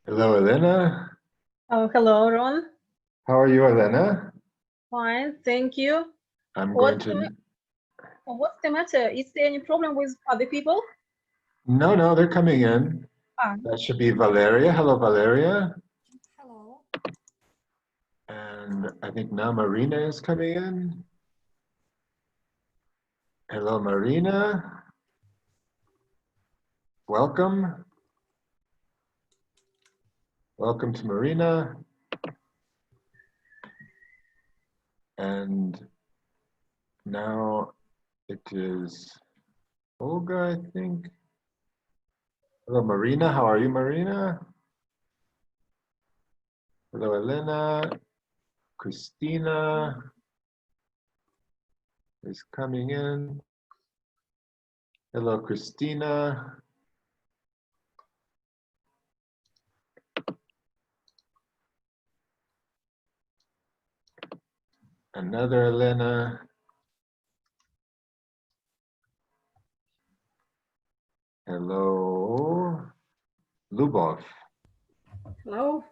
Hello, Elena. Oh, hello, Ron. How are you, Elena? Fine, thank you. I'm going to. What's the matter? Is there any problem with other people? No, they're coming in. Ah. That should be Valeria. Hello, Valeria. Hello. And I think now Marina is coming in. Hello, Marina. Welcome. Welcome to Marina. And now it is Olga, I think. Hello, Marina. How are you, Marina? Hello, Elena. Christina is coming in. Hello, Christina. Another Elena. Hello, Lubov. Hello.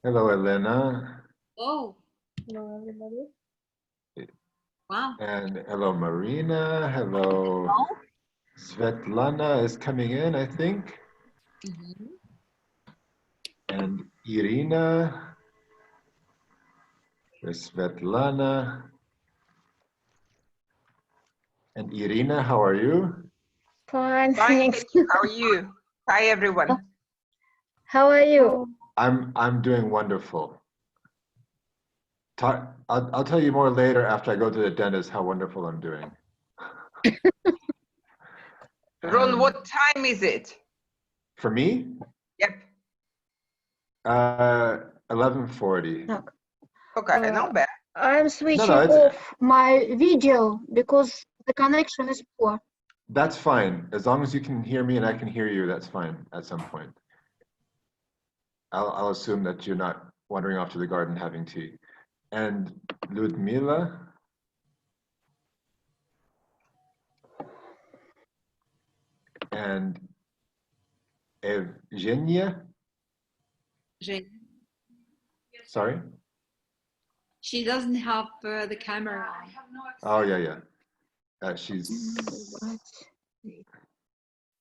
Hello, Elena. Oh, Hello, everybody. wow. And hello, Marina. Hello. Svetlana is coming in, I think. And Irina. There's Svetlana. And Irina, how are you? Fine, Fine, thanks. thank you. How are you? Hi, everyone. How are you? I'm doing wonderful. I'll tell you more later after I go to the dentist how wonderful I'm doing. Ron, what time is it? For me? Yep. 11:40. Okay, not bad. I'm switching No, off my video because the connection is poor. That's fine. As long as you can hear me and I can hear you, that's fine at some point. I'll assume that you're not wandering off to the garden having tea. And Ludmila? And Evgenia? Sorry? She doesn't have the camera on. Oh, yeah. She's...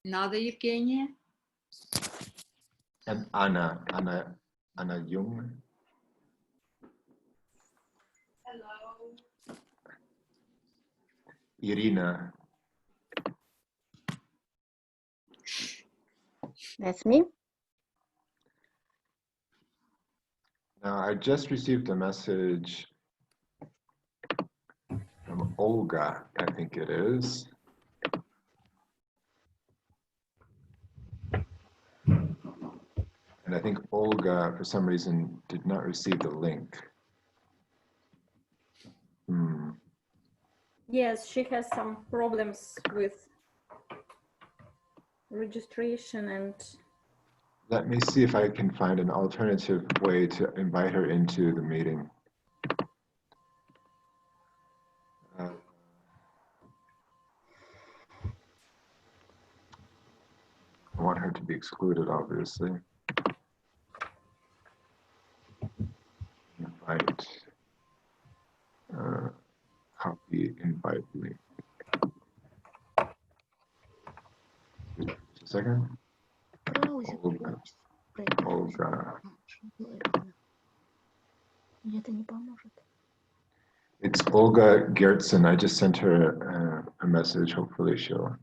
Another Evgenia? And Anna Jung. Hello. Irina. That's me. Now, I just received a message from Olga, I think it is. And I think Olga, for some reason, did not receive the link. Yes, she has some problems with registration and... Let me see if I can find an alternative way to invite her into the meeting. I want her to be excluded, obviously. Invite. Copy invite link. Just a second. Olga. It's Olga Gertsen. I just sent her a message. Hopefully she'll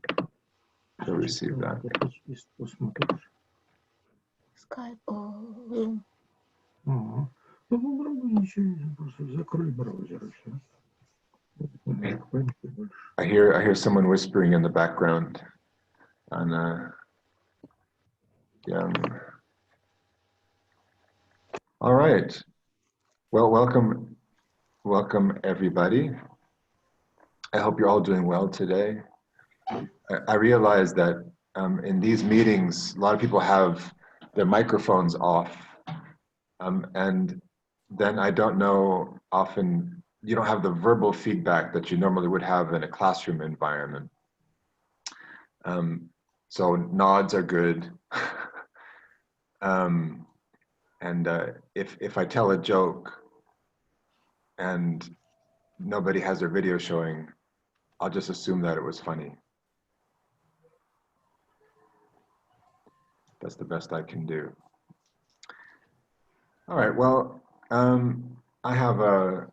receive that. Skype or Zoom. I hear someone whispering in the background. Anna Young. All right. Well, welcome welcome everybody. I hope you're all doing well today. I realize that in these meetings, a lot of people have their microphones off. And then I don't know, often you don't have the verbal feedback that you normally would have in a classroom environment. So nods are good. If I tell a joke and nobody has their video showing, I'll just assume that it was funny. That's the best I can do. All right, well, I have a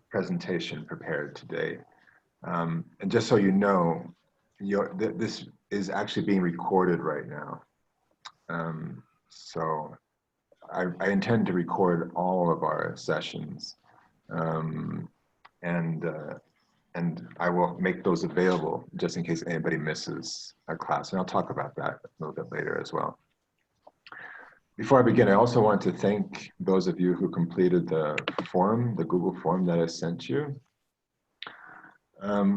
presentation prepared today. And just so you know, this is actually being recorded right now. So I intend to record all of our sessions. And I will make those available just in case anybody misses a class. And I'll talk about that a little bit later as well. Before I begin, I also want to thank those of you who completed the form, the Google form that I sent you,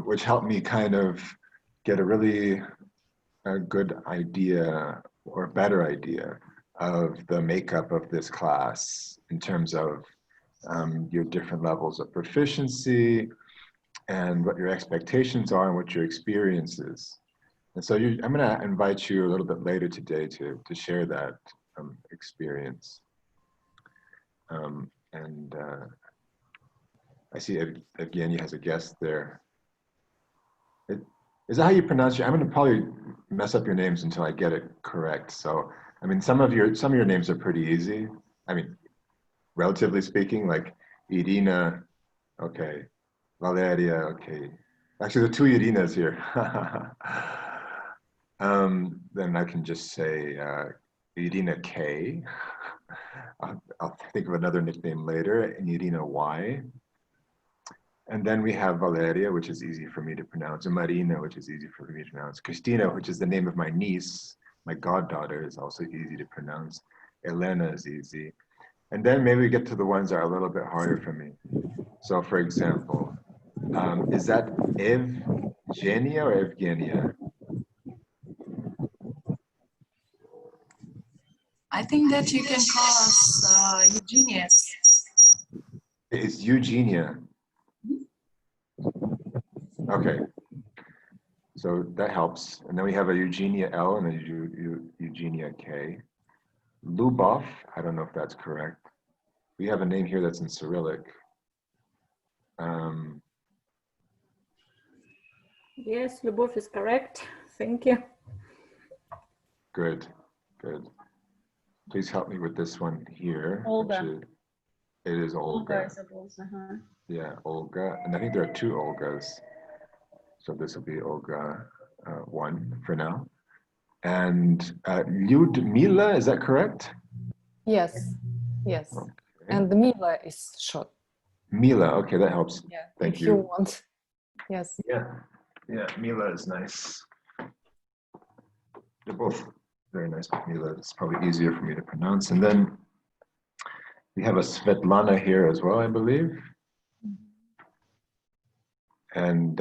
which helped me kind of get a really good idea or better idea of the makeup of this class in terms of your different levels of proficiency and what your expectations are and what your experience is. And so I'm going to invite you a little bit later today to share that experience. I see Evgenia has a guest there. Is that how you pronounce it? I'm going to probably mess up your names until I get it correct. So, I mean, some of your names are pretty easy. I mean, relatively speaking, like Irina, okay. Valeria, okay. Actually, there are two Irinas here. Then I can just say Irina K. I'll think of another nickname later, and Irina Y. And then we have Valeria, which is easy for me to pronounce, and Marina, which is easy for me to pronounce. Christina, which is the name of my niece, my goddaughter, is also easy to pronounce. Elena is easy. And then maybe we get to the ones that are a little bit harder for me. So for example, is that Evgenia or Evgenia? I think that you can call us Eugenia. It's Eugenia. Okay. So that helps. And then we have a Eugenia L and a Eugenia K. Lubov, I don't know if that's correct. We have a name here that's in Cyrillic. Yes, Lubov is correct. Thank you. Good, good. Please help me with this one here. Olga. It is Olga. Uh-huh. Yeah, Olga. And I think there are two Olgas. So this will be Olga 1 for now. And Lyudmila, is that correct? Yes, yes. Okay. And the Mila is short. Mila, okay, that helps. Yeah, Thank if you. want. Yes. Yeah, Mila is nice. They're both very nice, but Mila is probably easier for me to pronounce. And then we have a Svetlana here as well, I believe. And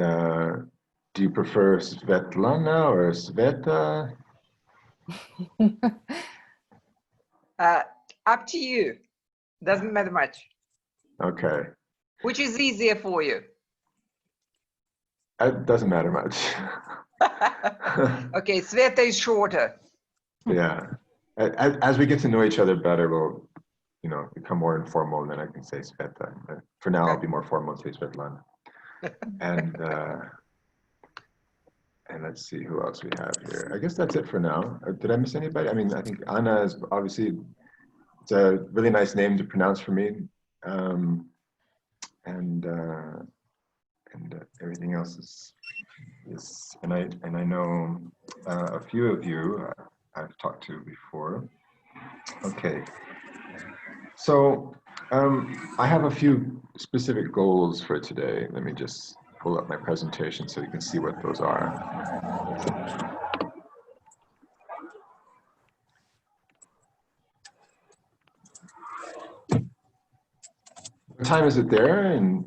do you prefer Svetlana or Sveta? Up to you. Doesn't matter much. Okay. Which is easier for you? It doesn't matter much. Okay, Sveta is shorter. Yeah. As we get to know each other better, we'll, become more informal, and then I can say Sveta. But for now, I'll be more formal and say Svetlana. And let's see who else we have here. I guess that's it for now. Did I miss anybody? I mean, I think Anna is obviously, it's a really nice name to pronounce for me. And everything else is and I know a few of you I've talked to before. Okay. So I have a few specific goals for today. Let me just pull up my presentation so you can see what those are. time is it there? And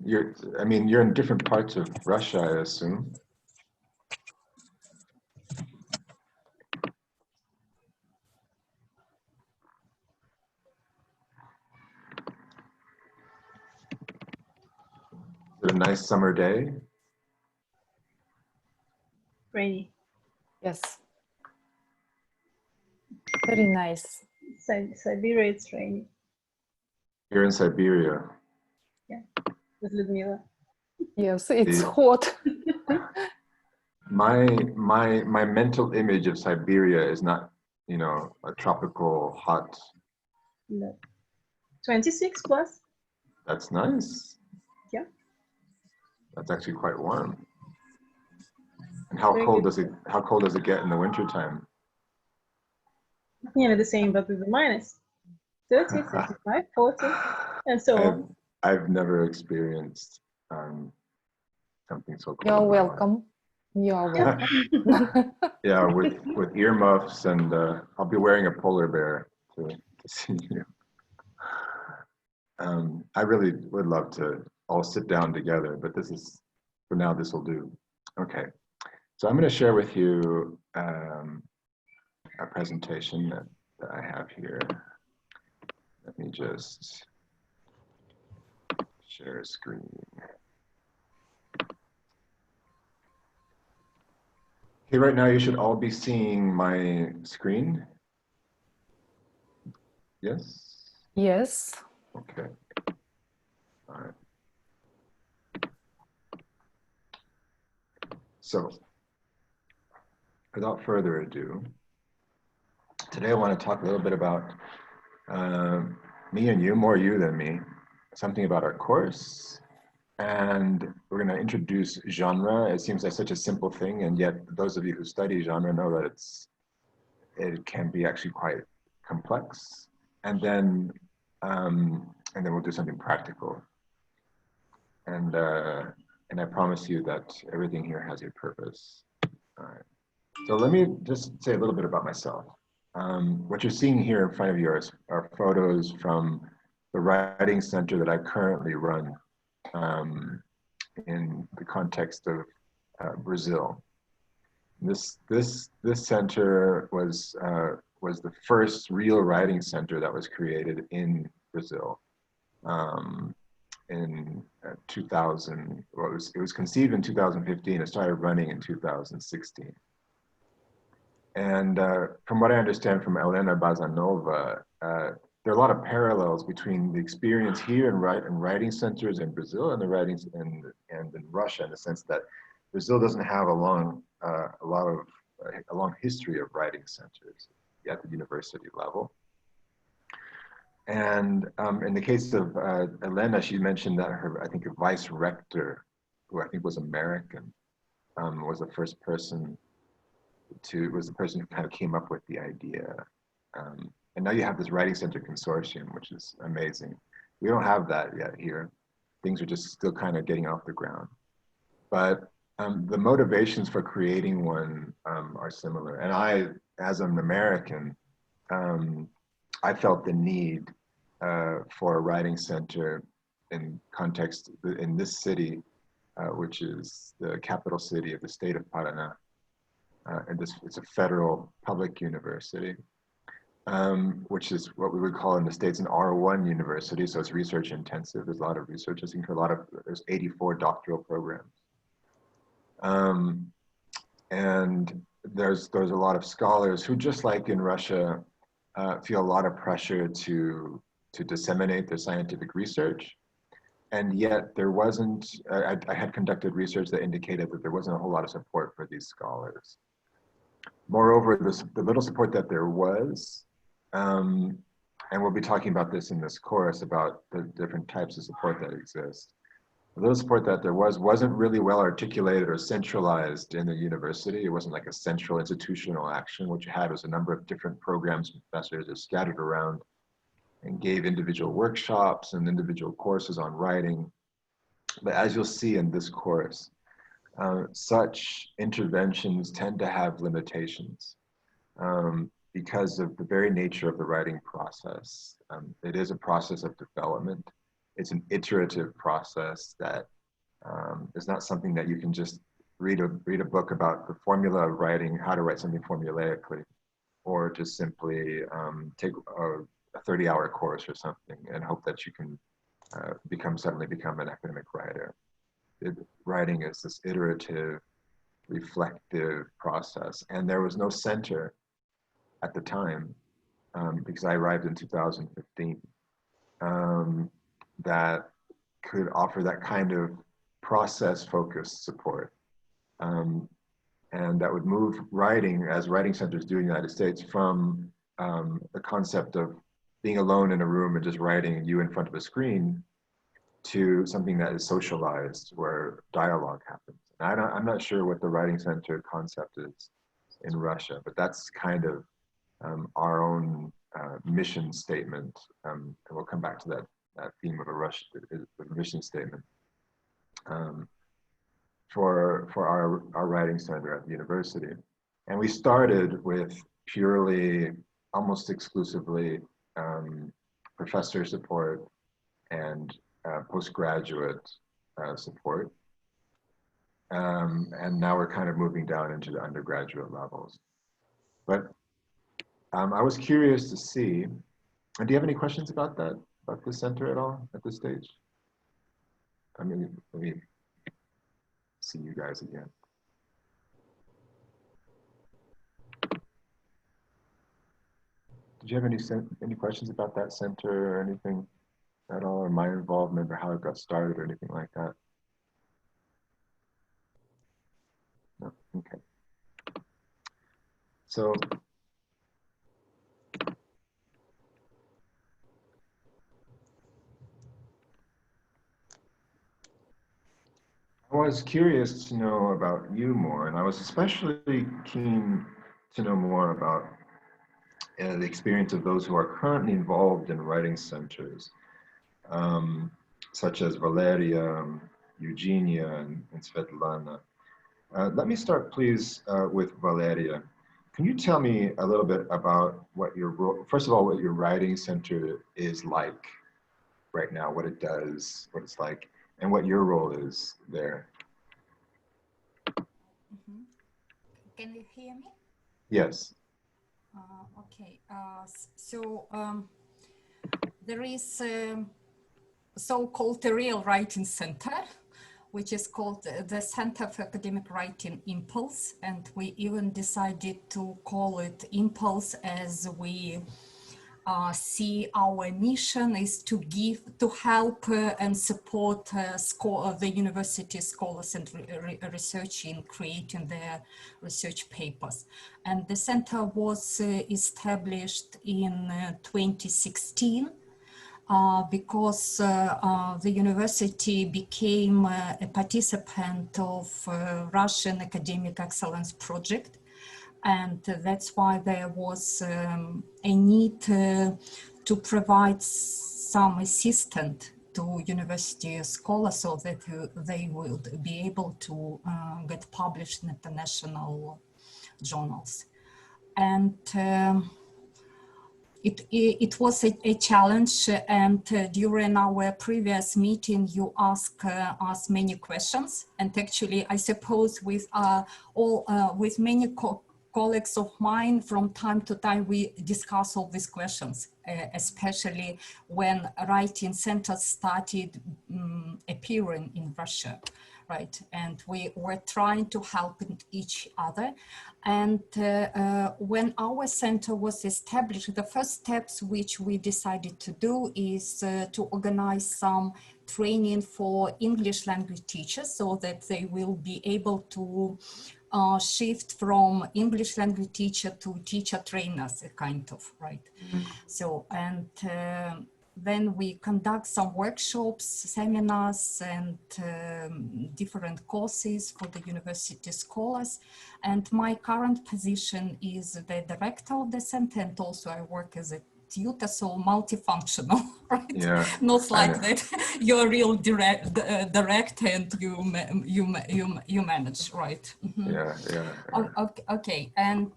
I mean, you're in different parts of Russia, I assume. Is it a nice summer day? Rainy. Yes. Very nice. Siberia, it's rainy. You're in Siberia. With Ludmila. Yes, it's Yeah. hot. My mental image of Siberia is not, you know, a tropical hot. No. 26 plus. That's nice. Yeah. That's actually quite warm. And how Very cold good. does it? How cold does it get in the wintertime? Nearly the same, but with the minus 30, 35, 40, and so on. I've never experienced something so cold. You're in my life. welcome. You're welcome. Yeah, with earmuffs, and I'll be wearing a polar bear to see you. I really would love to all sit down together, but for now, this will do. Okay, so I'm going to share with you a presentation that I have here. Let me just share a screen. Okay, right now you should all be seeing my screen. Yes? Yes. Okay. All right. So, without further ado, today I want to talk a little bit about me and you, more you than me, something about our course, and we're going to introduce genre. It seems like such a simple thing, and yet those of you who study genre know that it can be actually quite complex. And then we'll do something practical. And I promise you that everything here has a purpose. All right. So let me just say a little bit about myself. What you're seeing here in front of you are photos from the writing center that I currently run in the context of Brazil. This center was the first real writing center that was created in Brazil in 2000. Well, it was conceived in 2015. It started running in 2016. And from what I understand from Helena Bazanova, there are a lot of parallels between the experience here in writing centers in Brazil and the writings and in Russia, in the sense that Brazil doesn't have a long history of writing centers at the university level. And in the case of Elena, she mentioned that I think her vice rector, who I think was American, was the person who kind of came up with the idea. And now you have this writing center consortium, which is amazing. We don't have that yet here. Things are just still kind of getting off the ground. But the motivations for creating one are similar. And I, as an American, I felt the need for a writing center in context in this city, which is the capital city of the state of Paraná. And it's a federal public university, which is what we would call in the States an R1 university. So it's research intensive. There's a lot of research. I think there's 84 doctoral programs. And there's a lot of scholars who, just like in Russia, feel a lot of pressure to disseminate their scientific research. And yet there wasn't, I had conducted research that indicated that there wasn't a whole lot of support for these scholars. Moreover, the little support that there was, and we'll be talking about this in this course about the different types of support that exist. The little support that there wasn't really well articulated or centralized in the university. It wasn't like a central institutional action. What you had was a number of different programs and professors that scattered around and gave individual workshops and individual courses on writing. But as you'll see in this course, such interventions tend to have limitations because of the very nature of the writing process. It is a process of development. it's an iterative process that is not something that you can just read a book about the formula of writing, how to write something formulaically, or just simply take a 30-hour course or something and hope that you can suddenly become an academic writer. Writing is this iterative, reflective process, and there was no center at the time because I arrived in 2015 that could offer that kind of process-focused support. And that would move writing, as writing centers do in the United States, from the concept of being alone in a room and just writing you in front of a screen to something that is socialized, where dialogue happens. And I'm not sure what the writing center concept is in Russia, but that's kind of our own mission statement. And we'll come back to that theme of the mission statement. For our writing center at the university. And we started with purely, almost exclusively professor support and postgraduate support. And now we're kind of moving down into the undergraduate levels. But I was curious to see, and do you have any questions about that, about the center at all at this stage? I mean, let me see you guys again. Did you have any questions about that center or anything at all, or my involvement or how it got started or anything like that? No, okay. So, I was curious to know about you more, and I was especially keen to know more about the experience of those who are currently involved in writing centers, such as Valeria, Eugenia, and Svetlana. Let me start, please, with Valeria. Can you tell me a little bit about what your role, first of all, what your writing center is like right now, what it does, what it's like, and what your role is there? Can you hear me? Yes. Okay. There is a so-called Real Writing Center, which is called the Center for Academic Writing Impulse, and we even decided to call it Impulse, as we see our mission is to help and support the university scholars and research in creating their research papers. And the center was established in 2016 because the university became a participant of Russian Academic Excellence Project. And that's why there was a need to provide some assistance to university scholars so that they would be able to get published in international journals. And it was a challenge, and during our previous meeting, you asked us many questions. And actually, I suppose with with many colleagues of mine, from time to time, we discuss all these questions, especially when writing centers started appearing in Russia, right? And we were trying to help each other. And when our center was established, the first steps which we decided to do is to organize some training for English language teachers so that they will be able to shift from English language teacher to teacher trainers, kind of, right? Mm-hmm. So, and then we conduct some workshops, seminars, and different courses for the university scholars. And my current position is the director of the center, and also I work as a tutor, so multifunctional, right? Yeah, not like that. You're a real director and you manage, right? Mm-hmm. Yeah. Okay, and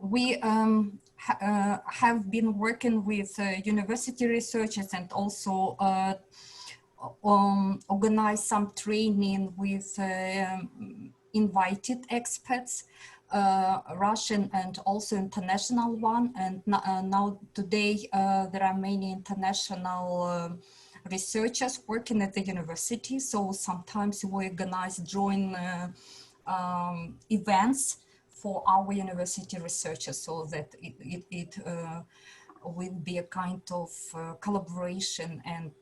we have been working with university researchers and also organize some training with invited experts, Russian and also international one. And now today there are many international researchers working at the university. So sometimes we organize joint events for our university researchers, so that it will be a kind of collaboration and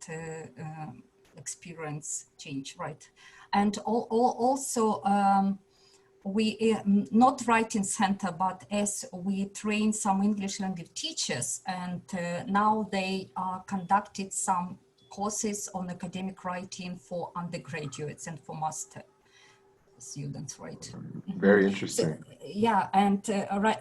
experience change, right? And also we not writing center, but as we train some English language teachers, and now they conducted some courses on academic writing for undergraduates and for master students, right? Very interesting. So, yeah, and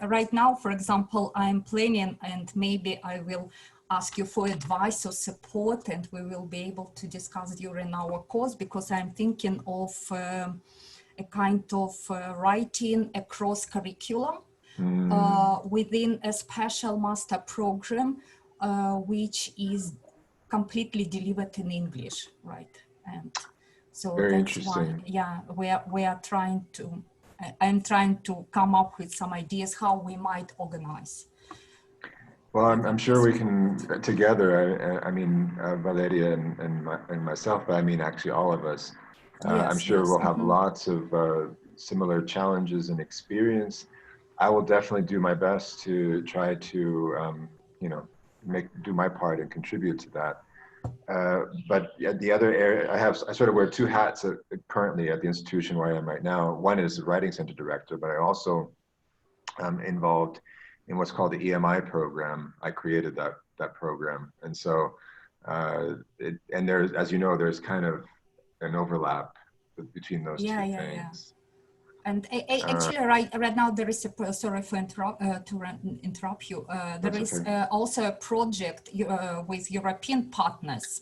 right now, for example, I'm planning, and maybe I will ask you for advice or support, and we will be able to discuss during our course, because I'm thinking of a kind of writing across curriculum within a special master program, which is completely delivered in English, right? And so Very that's interesting. why, yeah, we are trying to, I'm trying to come up with some ideas how we might organize. Well, I'm sure we can together. I mean, Valeria and myself, but I mean actually all of us. I'm sure we'll have lots of similar challenges and experience. I will definitely do my best to try to, you know, do my part and contribute to that. But the other area, I sort of wear two hats currently at the institution where I am right now. One is the Writing Center Director, but I also am involved in what's called the EMI program. I created that program. And so, and there's, as you know, there's kind of an overlap between those two things. Yeah. And actually, right now there is a, sorry for interrupt you. There is also a project with European partners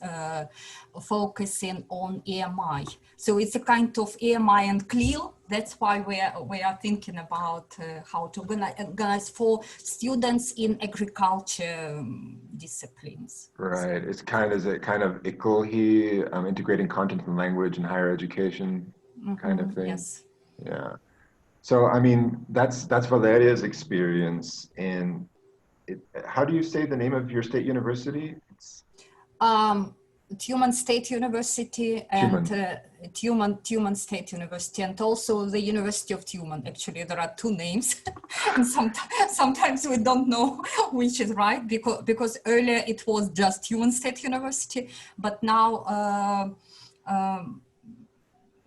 focusing on EMI. So it's a kind of EMI and CLIL. That's why we are thinking about how to organize for students in agriculture disciplines. Right. It's kind of ICLHI, integrating content and language in higher education kind of thing. Yes. Yeah. So, I mean, that's Valeria's experience. And how do you say the name of your state university? Tumen State University and Tumen State University, and also the University of Tumen. Actually, there are two names, and sometimes we don't know which is right, because earlier it was just Tumen State University, but now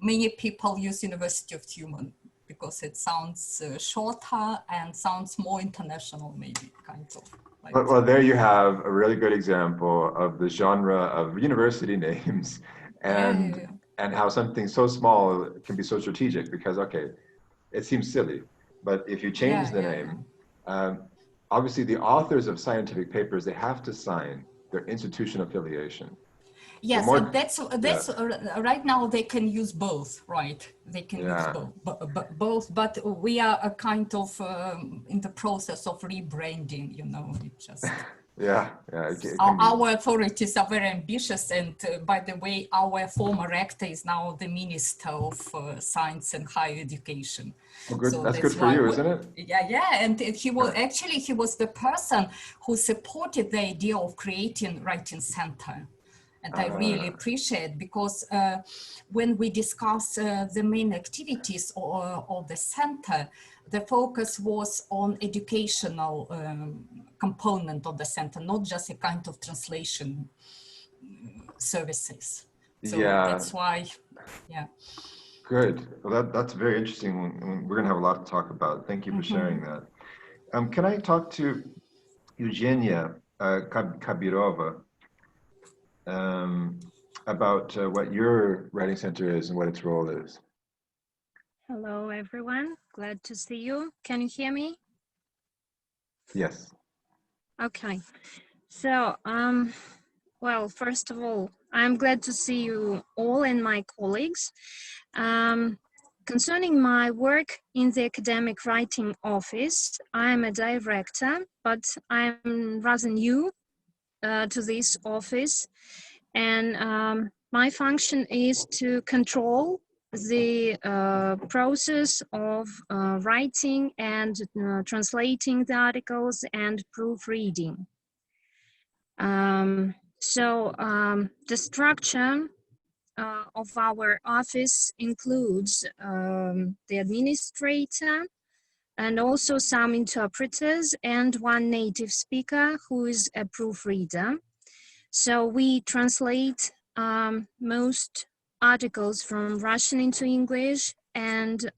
many people use University of Tumen because it sounds shorter and sounds more international, maybe, kind of. Well, there you have a really good example of the genre of university names and how something so small can be so strategic, because, okay, it seems silly, but if you change the name, obviously the authors of scientific papers, they have to sign their institution affiliation. Yes, and that's right now they can use both, right? They can use both, but we are a kind of in the process of rebranding, you know, it just. Our authorities are very ambitious, and by the way, our former rector is now the Minister of Science and Higher Education. Oh, good. So that's good for you, isn't it? Yeah, and he was the person who supported the idea of creating Writing Center. And I really appreciate, because when we discuss the main activities of the center, the focus was on educational component of the center, not just a kind of translation services. So that's why, Good. Well, that's very interesting. We're going to have a lot to talk about. Thank you for sharing that. Can I talk to Eugenia Kabirova about what your writing center is and what its role is? Hello, everyone. Glad to see you. Can you hear me? Yes. Okay. So, well, first of all, I'm glad to see you all and my colleagues. Concerning my work in the academic writing office, I'm a director, but I'm rather new to this office. And my function is to control the process of writing and translating the articles and proofreading. The structure of our office includes the administrator and also some interpreters and one native speaker who is a proofreader. So we translate most articles from Russian into English, and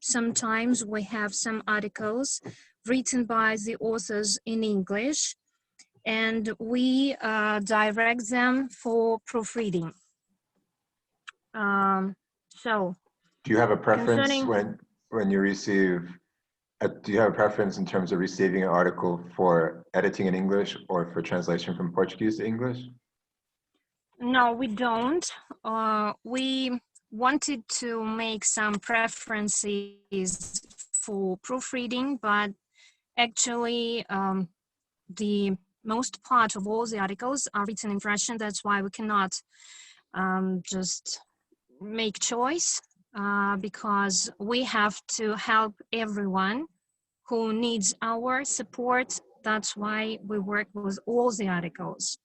sometimes we have some articles written by the authors in English, and we direct them for proofreading. Do you have a preference when you receive, do you have a preference in terms of receiving an article for editing in English or for translation from Portuguese to English? No, we don't. We wanted to make some preferences for proofreading, but actually the most part of all the articles are written in Russian. That's why we cannot just make choice because we have to help everyone who needs our support. That's why we work with all the articles.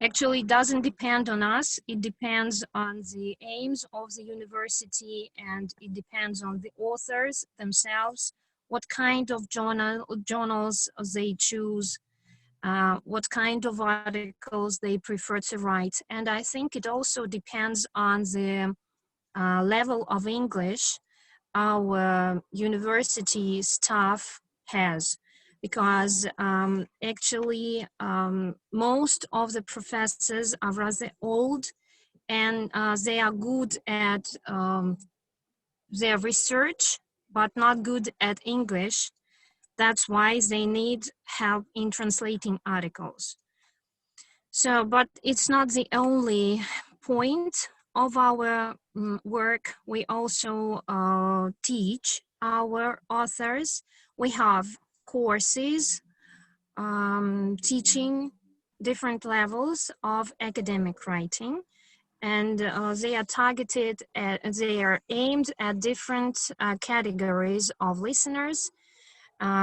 Actually, it doesn't depend on us. It depends on the aims of the university, and it depends on the authors themselves, what kind of journals they choose, what kind of articles they prefer to write. And I think it also depends on the level of English our university staff has, because actually most of the professors are rather old, and they are good at their research, but not good at English. That's why they need help in translating articles. So, but it's not the only point of our work. We also teach our authors. We have courses teaching different levels of academic writing, and they are targeted at, they are aimed at different categories of listeners,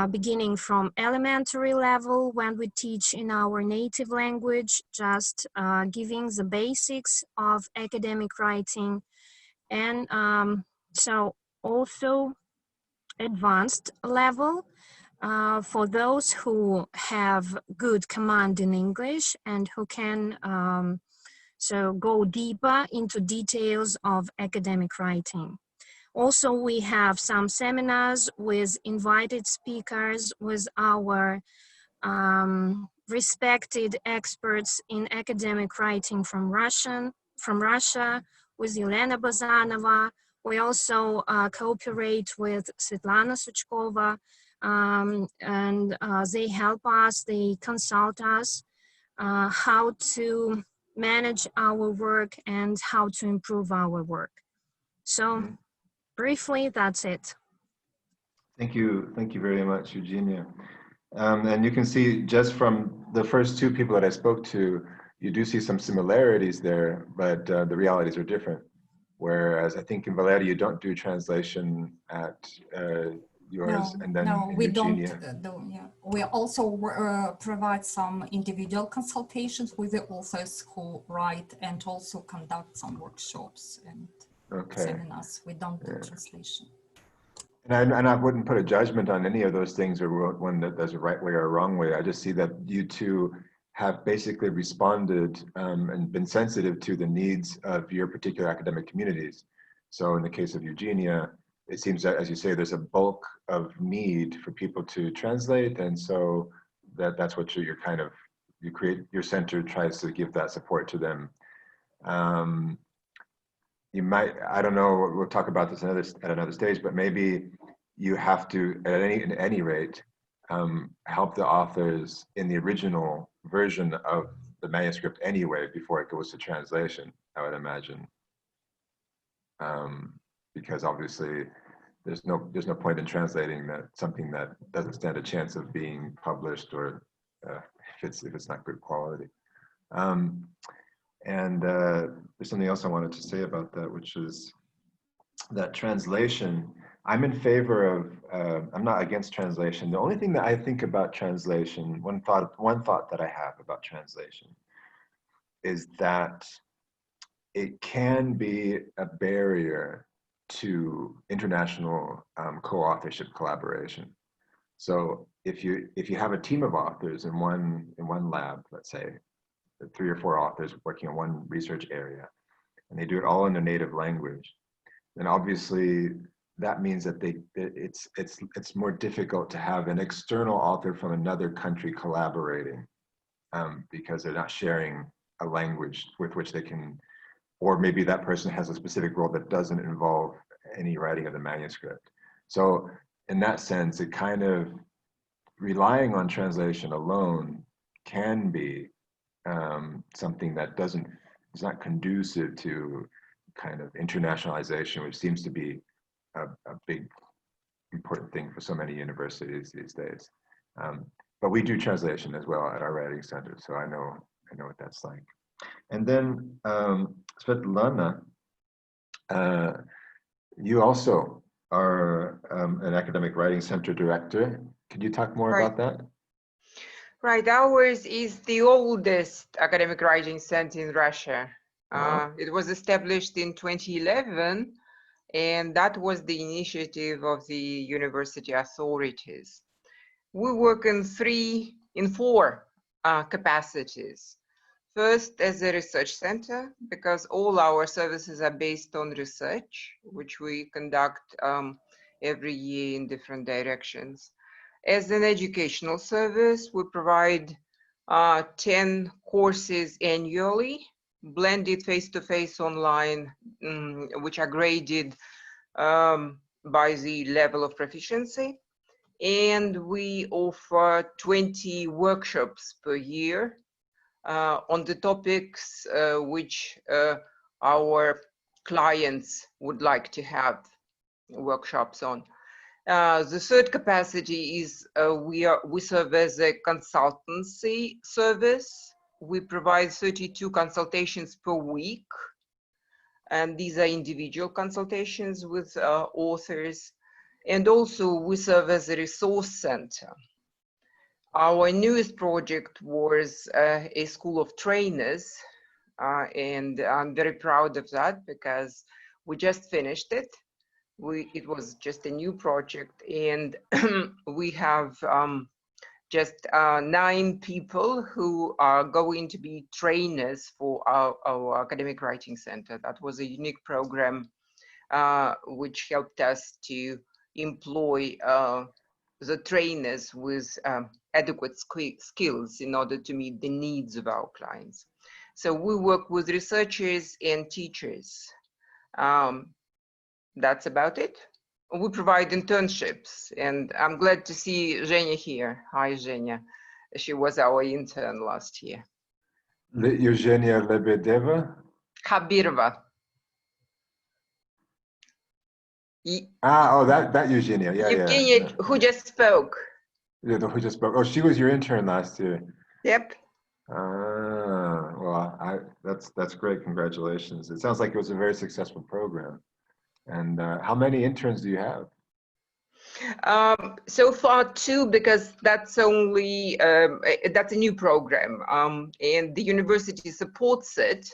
beginning from elementary level when we teach in our native language, just giving the basics of academic writing, and so also advanced level for those who have good command in English and who can so go deeper into details of academic writing. Also, we have some seminars with invited speakers, with our respected experts in academic writing from Russia, with Elena Bazanova. We also cooperate with Svetlana Suchkova, and they help us, they consult us how to manage our work and how to improve our work. So briefly, that's it. Thank you very much, Eugenia. And you can see just from the first two people that I spoke to, you do see some similarities there, but the realities are different. Whereas I think in Valeria, you don't do translation at yours, and then no, in we Eugenia. don't do. Yeah, we also provide some individual consultations with the authors who write, and also conduct some workshops and seminars. We don't do translation. And I wouldn't put a judgment on any of those things, or one that there's a right way or a wrong way. I just see that you two have basically responded and been sensitive to the needs of your particular academic communities. So in the case of Eugenia, it seems that, as you say, there's a bulk of need for people to translate, and so that's what you're kind of, you create, your center tries to give that support to them. You might, I don't know, we'll talk about this at another stage, but maybe you have to, at any rate, help the authors in the original version of the manuscript anyway before it goes to translation, I would imagine. because obviously there's no point in translating something that doesn't stand a chance of being published, or if it's not good quality. And there's something else I wanted to say about that, which is that translation. I'm in favor of, I'm not against translation. The only thing that I think about translation, one thought that I have about translation is that it can be a barrier to international co-authorship collaboration. So if you have a team of authors in one lab, let's say 3 or 4 authors working on one research area, and they do it all in their native language, then obviously that means that it's more difficult to have an external author from another country collaborating, because they're not sharing a language with which they can, or maybe that person has a specific role that doesn't involve any writing of the manuscript. So in that sense, it kind of, relying on translation alone can be something that is not conducive to kind of internationalization, which seems to be a big important thing for so many universities these days. But we do translation as well at our writing center, so I know what that's like. And then Svetlana, you also are an academic writing center director. Could you talk more about that? Right, ours is the oldest academic writing center in Russia. It was established in 2011, and that was the initiative of the university authorities. We work in 4 capacities. First, as a research center, because all our services are based on research, which we conduct every year in different directions. As an educational service, we provide 10 courses annually, blended face-to-face online, which are graded by the level of proficiency. And we offer 20 workshops per year on the topics which our clients would like to have workshops on. The third capacity is we serve as a consultancy service. We provide 32 consultations per week, and these are individual consultations with authors. And also we serve as a resource center. Our newest project was a school of trainers, and I'm very proud of that because we just finished it. It was just a new project, and we have just 9 people who are going to be trainers for our academic writing center. That was a unique program which helped us to employ the trainers with adequate skills in order to meet the needs of our clients. So we work with researchers and teachers. That's about it. We provide internships, and I'm glad to see Zhenya here. Hi, Zhenya. She was our intern last year. Eugenia Lebedeva? Khabirova. That Eugenia, Evgenia, yeah. who just spoke. Yeah, who just spoke. Oh, she was your intern last year. Yep. Well, that's great. Congratulations. It sounds like it was a very successful program. And how many interns do you have? So far 2, because that's only that's a new program, and the university supports it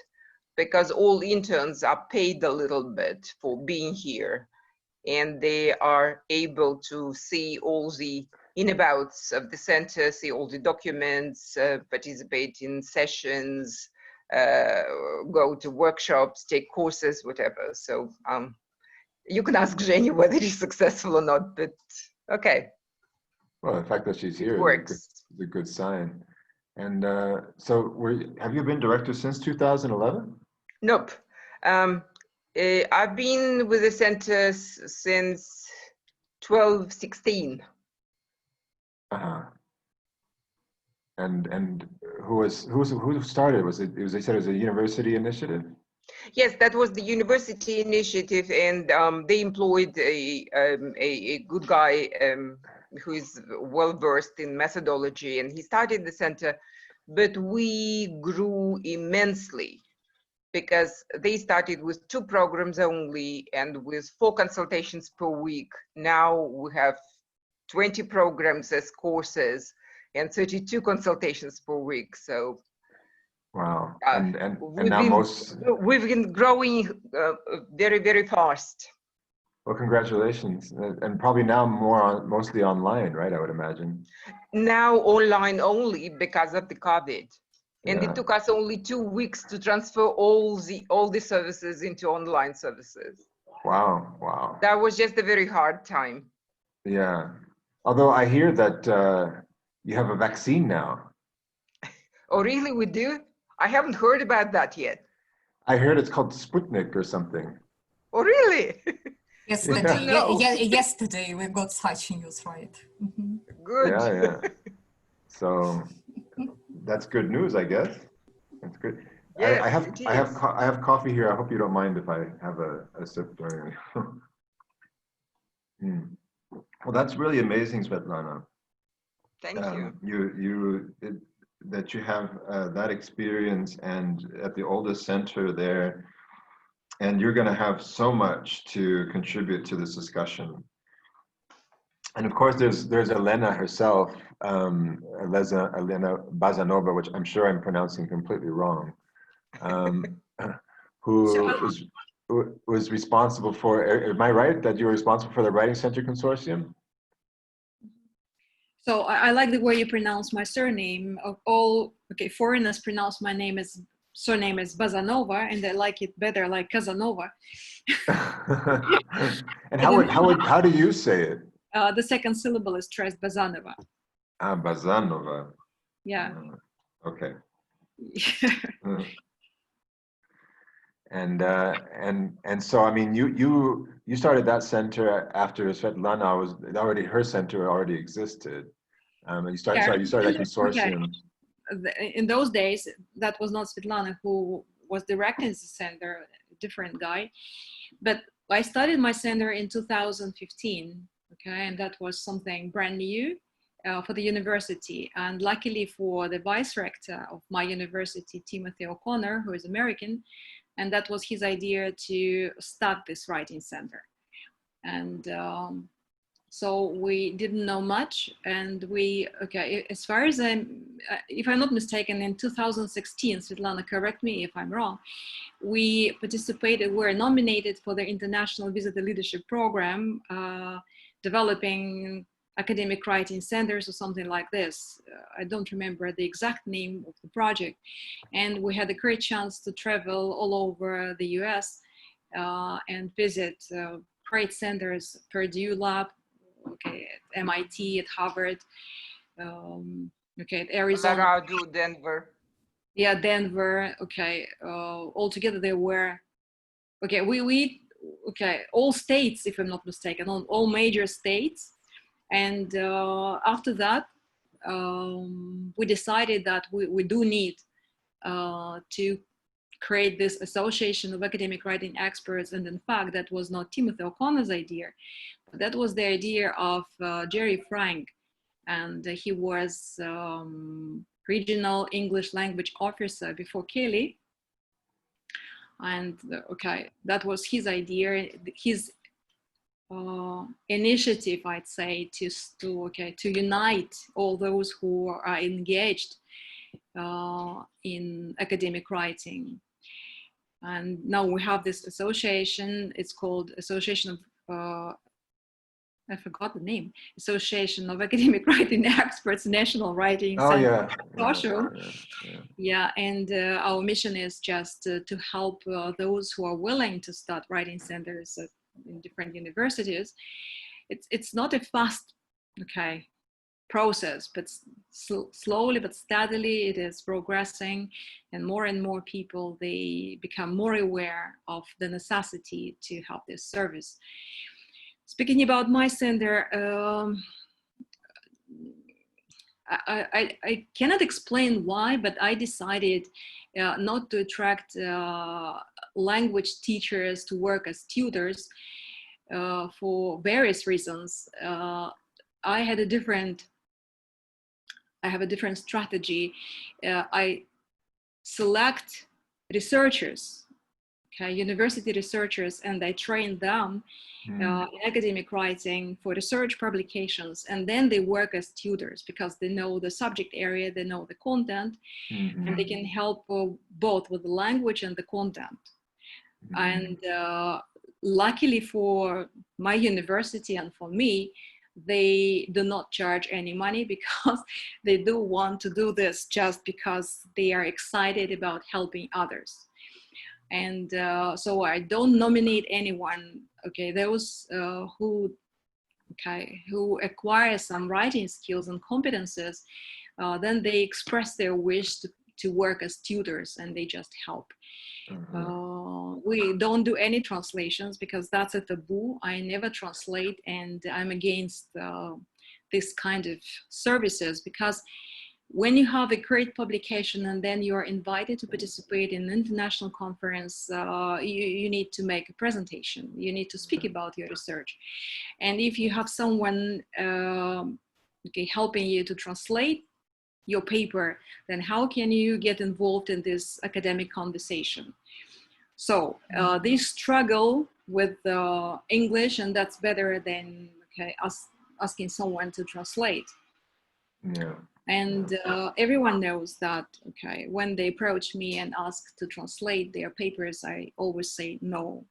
because all interns are paid a little bit for being here, and they are able to see all the in-and-outs of the center, see all the documents, participate in sessions, go to workshops, take courses, whatever. So you can ask Zhenya whether he's successful or not, but okay. Well, the fact that she's here is a good sign. And so have you been director since 2011? Nope. I've been with the center since 2016. And who started? They said it was a university initiative? Yes, that was the university initiative, and they employed a good guy who is well versed in methodology, and he started the center. But we grew immensely because they started with 2 programs only and with 4 consultations per week. Now we have 20 programs as courses and 32 consultations per week. So Wow. And now we've been growing very, very fast. well, congratulations. And probably now mostly online, right? I would imagine. Now online only because of the COVID. And Yeah. it took us only 2 weeks to transfer all the services into online services. Wow. Wow. That was just a very hard time. Yeah. Although I hear that you have a vaccine now. Oh, really? We do? I haven't heard about that yet. I heard it's called Sputnik or something. Oh, really? Yes, Good to know. yesterday we got such news, right? Mhm. Good. Yeah. So that's good news, I guess. That's good. Yes, I it have coffee here. I hope you don't mind if I have a sip during. Well, that's really amazing, Svetlana. Thank you. That you have that experience and at the oldest center there, and you're going to have so much to contribute to this discussion. And of course, there's Elena herself, Elena Bazanova, which I'm sure I'm pronouncing completely wrong, who was responsible for. Am I right that you were responsible for the Writing Center Consortium? So I like the way you pronounce my surname. Foreigners pronounce my surname as Bazanova, and they like it better, like Casanova. And how do you say it? The second syllable is stressed, Bazanova. Ah, Bazanova. Yeah. Okay. And so I mean you started that center after Svetlana her center already existed. You started that consortium. In those days, that was not Svetlana who was directing the center, a different guy. But I started my center in 2015, okay, and that was something brand new for the university. And luckily for the vice rector of my university, Timothy O'Connor, who is American, and that was his idea to start this writing center. And so we didn't know much, and as far as if I'm not mistaken, in 2016, Svetlana, correct me if I'm wrong, we were nominated for the International Visitor Leadership Program, developing academic writing centers or something like this. I don't remember the exact name of the project. And we had a great chance to travel all over the US and visit great centers, Purdue Lab, at MIT, at Harvard, at Arizona. Colorado, Denver. Yeah, Denver. Altogether there were, all states, if I'm not mistaken, all major states. And after that, we decided that we do need to create this association of academic writing experts. And in fact, that was not Timothy O'Connor's idea, but that was the idea of Jerry Frank. And he was regional English language officer before Kelly. And that was his idea, his initiative, I'd say, to unite all those who are engaged in academic writing. And now we have this association. It's called Association of I forgot the name. Association of Academic Writing Experts, National Writing Center. Yeah, and our mission is just to help those who are willing to start writing centers in different universities. It's not a fast, process, but slowly but steadily it is progressing, and more people, they become more aware of the necessity to have this service. Speaking about my center, I cannot explain why, but I decided not to attract language teachers to work as tutors for various reasons. I have a different strategy. I select researchers, okay, university researchers, and I train them in academic writing for research publications, and then they work as tutors because they know the subject area, they know the content, and they can help both with the language and the content. And luckily for my university and for me, they do not charge any money because they do want to do this just because they are excited about helping others. And so I don't nominate anyone. Okay, those who acquire some writing skills and competences, then they express their wish to work as tutors, and they just help. We don't do any translations because that's a taboo. I never translate, and I'm against this kind of services, because when you have a great publication and then you're invited to participate in an international conference, you need to make a presentation. You need to speak about your research. And if you have someone helping you to translate your paper, then how can you get involved in this academic conversation? So they struggle with English, and that's better than asking someone to translate. Yeah. And everyone knows that, when they approach me and ask to translate their papers, I always say no.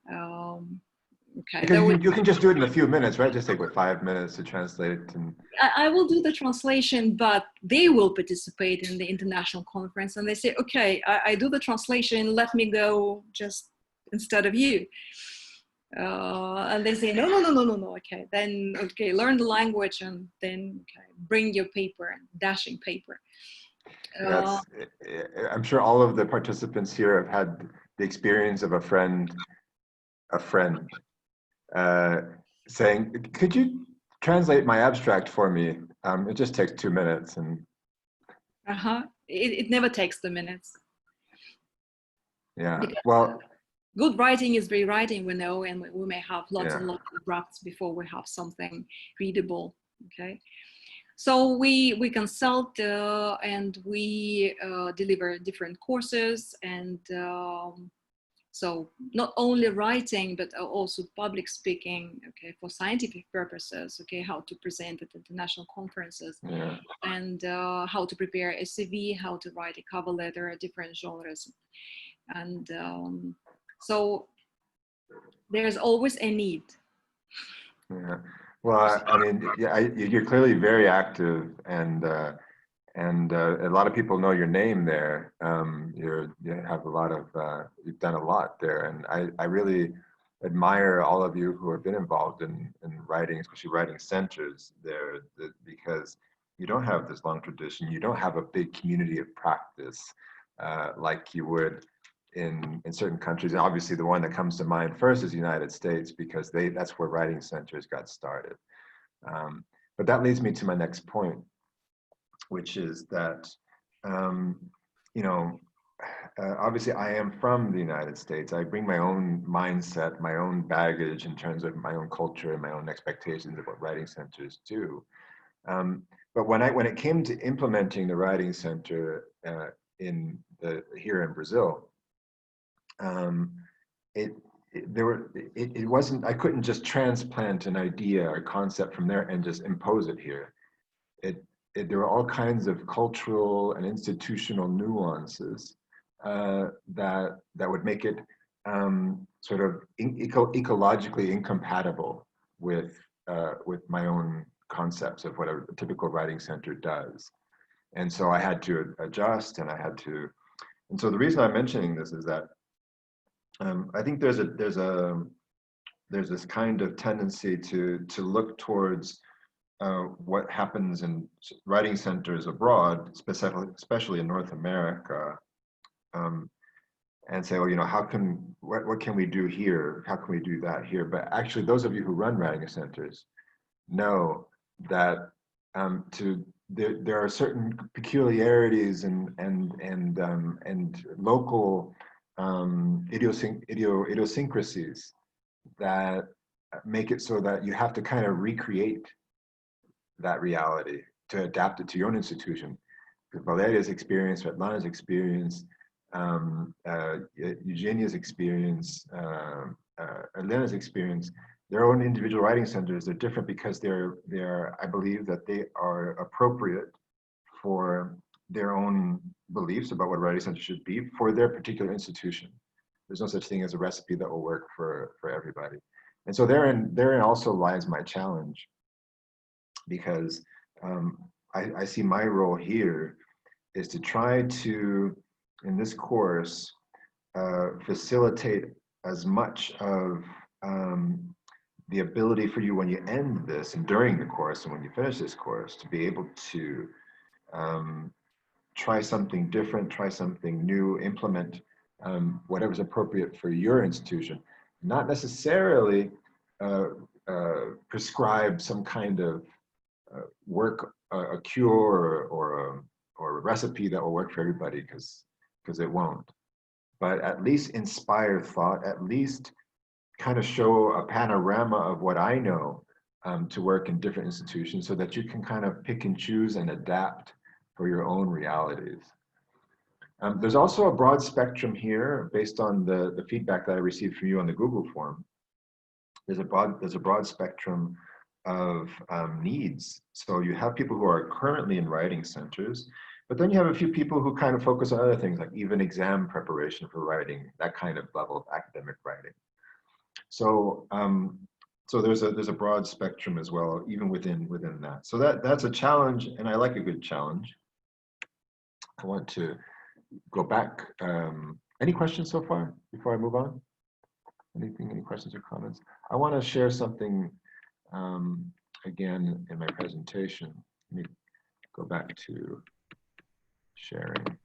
You can just do it in a few minutes, right? Just take 5 minutes to translate. And I will do the translation, but they will participate in the international conference, and they say, okay, I do the translation, let me go just instead of you. And they say, no, okay, then, learn the language, and then, bring your paper, dashing paper. I'm sure all of the participants here have had the experience of a friend saying, could you translate my abstract for me? It just takes 2 minutes. And it never takes 2 minutes. Yeah, because well, good writing is rewriting, we know, and we may have lots and Yeah. lots of drafts before we have something readable. So we consult and we deliver different courses, and so not only writing, but also public speaking, for scientific purposes, how to present at international conferences, Yeah. and how to prepare a CV, how to write a cover letter, different genres. And so there's always a need. Yeah. Well, I mean, yeah, you're clearly very active, and a lot of people know your name there. You have a lot of, you've done a lot there, and I really admire all of you who have been involved in writing, especially writing centers there, because you don't have this long tradition. You don't have a big community of practice like you would in certain countries. Obviously, the one that comes to mind first is the United States, because that's where writing centers got started. But that leads me to my next point, which is that, obviously I am from the United States. I bring my own mindset, my own baggage in terms of my own culture and my own expectations of what writing centers do. But when it came to implementing the writing center here in Brazil, it wasn't, I couldn't just transplant an idea or concept from there and just impose it here. There were all kinds of cultural and institutional nuances that would make it sort of ecologically incompatible with my own concepts of what a typical writing center does. And so I had to adjust, and so the reason I'm mentioning this is that I think there's this kind of tendency to look towards what happens in writing centers abroad, especially in North America, and say, what can we do here? How can we do that here? But actually, those of you who run writing centers know that to there are certain peculiarities and local idiosyncrasies that make it so that you have to kind of recreate that reality to adapt it to your own institution. Valeria's experience, Svetlana's experience, Eugenia's experience, Elena's experience, their own individual writing centers are different because they're, I believe that they are appropriate for their own beliefs about what a writing center should be for their particular institution. There's no such thing as a recipe that will work for everybody. And so therein also lies my challenge, because I see my role here is to try to, in this course, facilitate as much of the ability for you when you end this and during the course and when you finish this course to be able to try something different, try something new, implement whatever's appropriate for your institution. Not necessarily prescribe some kind of work, a cure or a recipe that will work for everybody, because it won't. But at least inspire thought, at least kind of show a panorama of what I know to work in different institutions, so that you can kind of pick and choose and adapt for your own realities. There's also a broad spectrum here based on the feedback that I received from you on the Google form. There's a broad spectrum of needs. So you have people who are currently in writing centers, but then you have a few people who kind of focus on other things, like even exam preparation for writing, that kind of level of academic writing. So so there's a broad spectrum as well, even within that. So that's a challenge, and I like a good challenge. I want to go back. Any questions so far before I move on? Any questions or comments? I want to share something again in my presentation. Let me go back to sharing.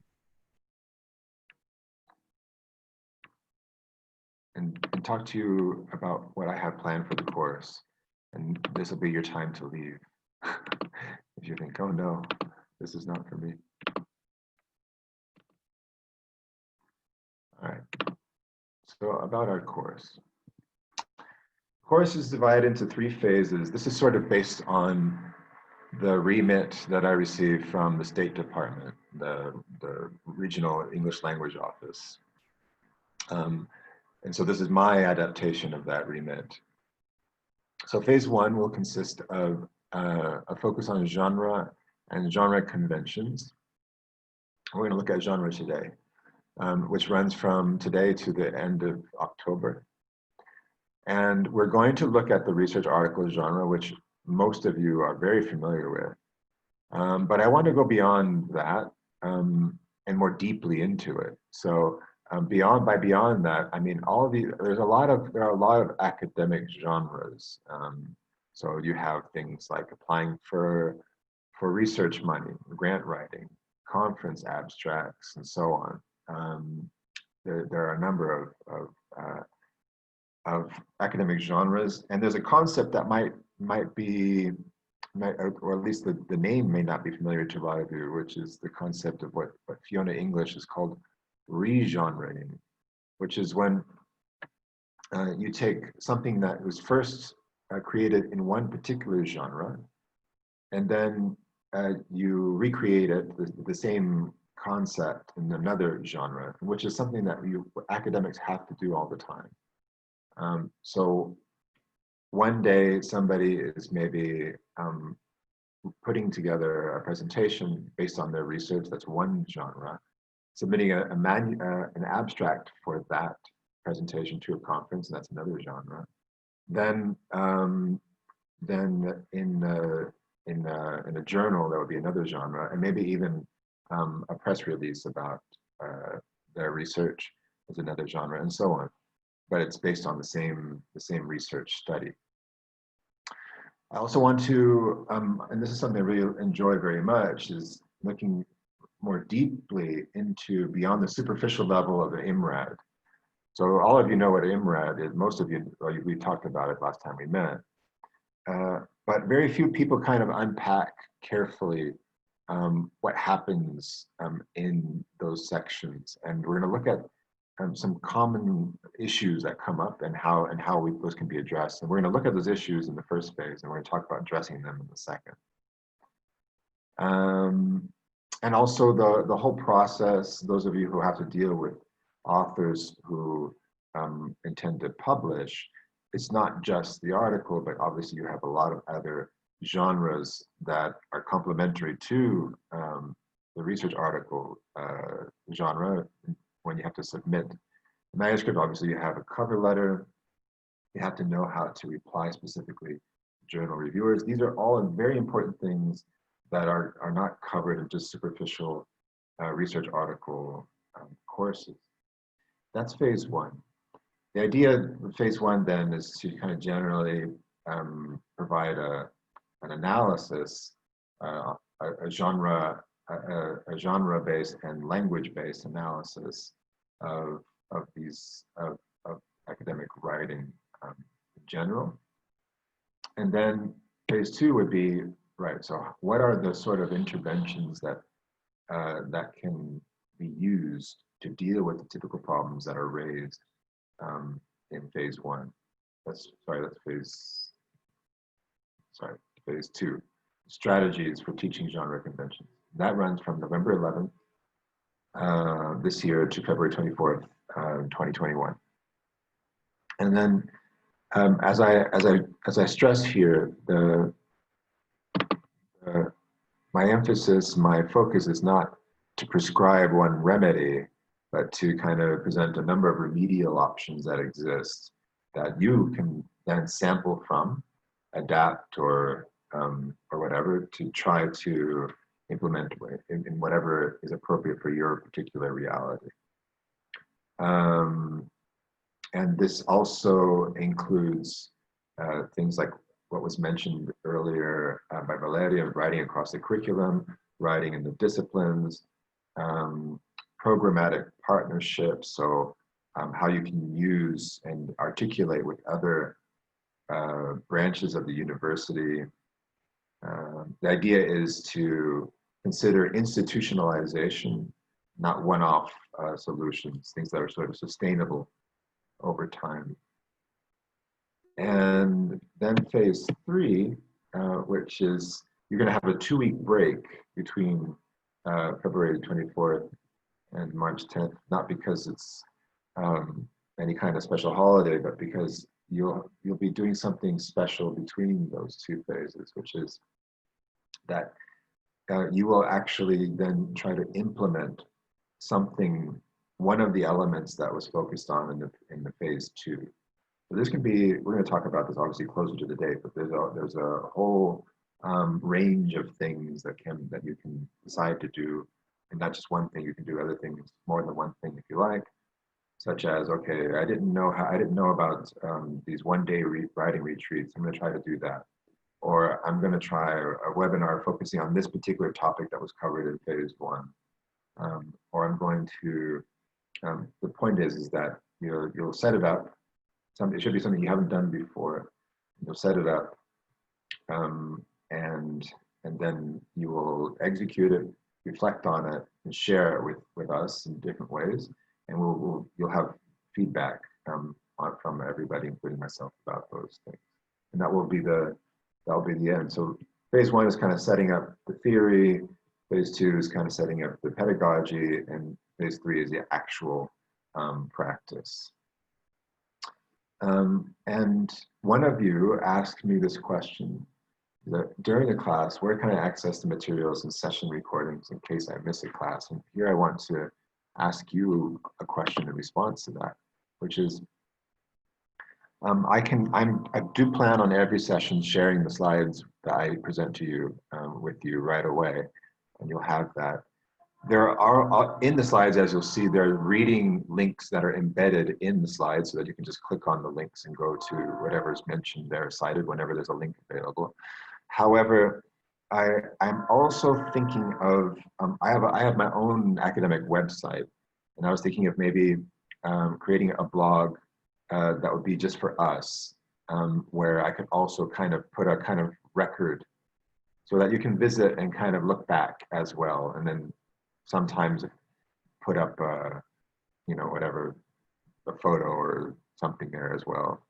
And talk to you about what I have planned for the course. And this will be your time to leave. If you think, oh no, this is not for me. All right, so about our course. The course is divided into 3 phases. This is sort of based on the remit that I received from the State Department, the Regional English Language Office. And so this is my adaptation of that remit. So phase 1 will consist of a focus on genre and genre conventions. We're going to look at genre today, which runs from today to the end of October. And we're going to look at the research article genre, which most of you are very familiar with. But I want to go beyond that and more deeply into it. So beyond that, I mean, there are a lot of academic genres. So you have things like applying for research money, grant writing, conference abstracts, and so on. There are a number of academic genres, and there's a concept that might be, or at least the name may not be familiar to a lot of you, which is the concept of what Fiona English has called regenerating, which is when you take something that was first created in one particular genre, and then you recreate it, the same concept in another genre, which is something that academics have to do all the time. So one day somebody is maybe putting together a presentation based on their research, that's one genre, submitting an abstract for that presentation to a conference, and that's another genre. Then in a journal, there would be another genre, and maybe even a press release about their research is another genre, and so on. But it's based on the same research study. I also want to, and this is something I really enjoy very much, is looking more deeply into beyond the superficial level of the IMRAD. So all of you know what IMRAD is. Most of you, we talked about it last time we met. But very few people kind of unpack carefully what happens in those sections. And we're going to look at some common issues that come up and how those can be addressed. And we're going to look at those issues in the first phase, and we're going to talk about addressing them in the second. And also the whole process, those of you who have to deal with authors who intend to publish, it's not just the article, but obviously you have a lot of other genres that are complementary to the research article genre. When you have to submit the manuscript, obviously you have a cover letter. You have to know how to reply specifically to journal reviewers. These are all very important things that are not covered in just superficial research article courses. That's phase one. The idea of phase one then is to kind of generally provide an analysis, a genre-based and language-based analysis of academic writing in general. And then phase two would be, right, so what are the sort of interventions that that can be used to deal with the typical problems that are raised in phase one? That's phase two. Strategies for teaching genre conventions. That runs from November 11th this year to February 24th, 2021. And then, as I stress here, my emphasis, my focus is not to prescribe one remedy, but to kind of present a number of remedial options that exist that you can then sample from, adapt, or whatever, to try to implement in whatever is appropriate for your particular reality. And this also includes things like what was mentioned earlier by Valeria, writing across the curriculum, writing in the disciplines, programmatic partnerships, so how you can use and articulate with other branches of the university. The idea is to consider institutionalization, not one-off solutions, things that are sort of sustainable over time. And then phase three, which is you're going to have a 2-week break between February 24th and March 10th, not because it's any kind of special holiday, but because you'll be doing something special between those two phases, which is that you will actually then try to implement something, one of the elements that was focused on in the phase two. So this can be, we're going to talk about this obviously closer to the date, but there's a whole range of things that you can decide to do, and not just one thing. You can do other things, more than one thing if you like, such as, okay, I didn't know about these one-day writing retreats. I'm going to try to do that, or I'm going to try a webinar focusing on this particular topic that was covered in phase one, or I'm going to. The point is that you'll set it up. It should be something you haven't done before. You'll set it up, and then you will execute it, reflect on it, and share it with us in different ways. And you'll have feedback from everybody, including myself, about those things. And that'll be the end. So phase one is kind of setting up the theory. Phase two is kind of setting up the pedagogy, and phase three is the actual practice. And one of you asked me this question, that during the class, where can I access the materials and session recordings in case I miss a class? And here I want to ask you a question in response to that, which is, I do plan on every session sharing the slides that I present to you with you right away, and you'll have that. There are, in the slides, as you'll see, there are reading links that are embedded in the slides so that you can just click on the links and go to whatever is mentioned there, cited whenever there's a link available. However, I'm also thinking of, I have my own academic website, and I was thinking of maybe creating a blog that would be just for us, where I could also kind of put a kind of record so that you can visit and kind of look back as well, and then sometimes put up, you know, whatever, a photo or something there as well.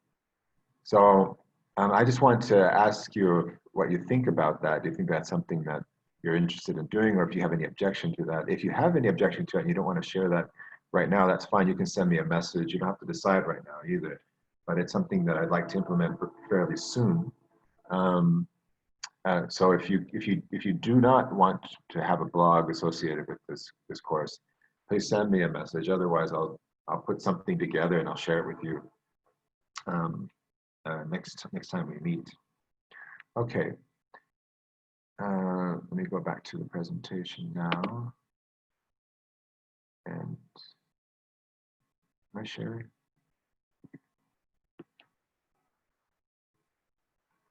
So I just wanted to ask you what you think about that. Do you think that's something that you're interested in doing, or if you have any objection to that? If you have any objection to it and you don't want to share that right now, that's fine. You can send me a message. You don't have to decide right now either. But it's something that I'd like to implement fairly soon. So if you do not want to have a blog associated with this course, please send me a message. Otherwise, I'll put something together and I'll share it with you next time we meet. Okay. Let me go back to the presentation now. And am I sharing?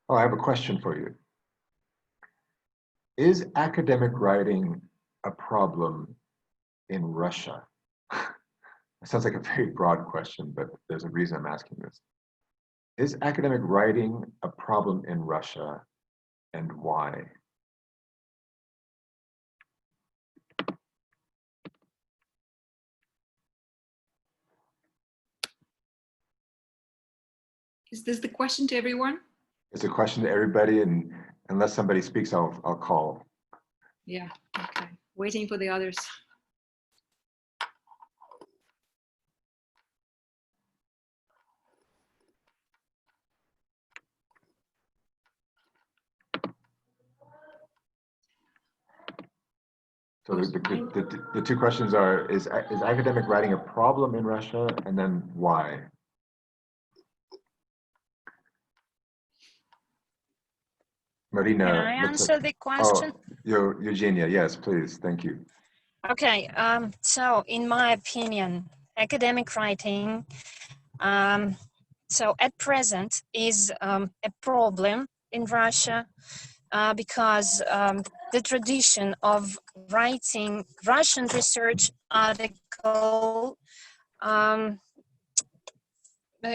Oh, I have a question for you. Is academic writing a problem in Russia? It sounds like a very broad question, but there's a reason I'm asking this. Is academic writing a problem in Russia, and why? Is this the question to everyone? It's a question to everybody, and unless somebody speaks, I'll call. Yeah, okay. Waiting for the others. So the two questions are, is academic writing a problem in Russia, and then why? Marina. Can I answer the question? Oh, Eugenia, yes, please, thank you. Okay, so in my opinion, academic writing, so at present is a problem in Russia because the tradition of writing Russian research article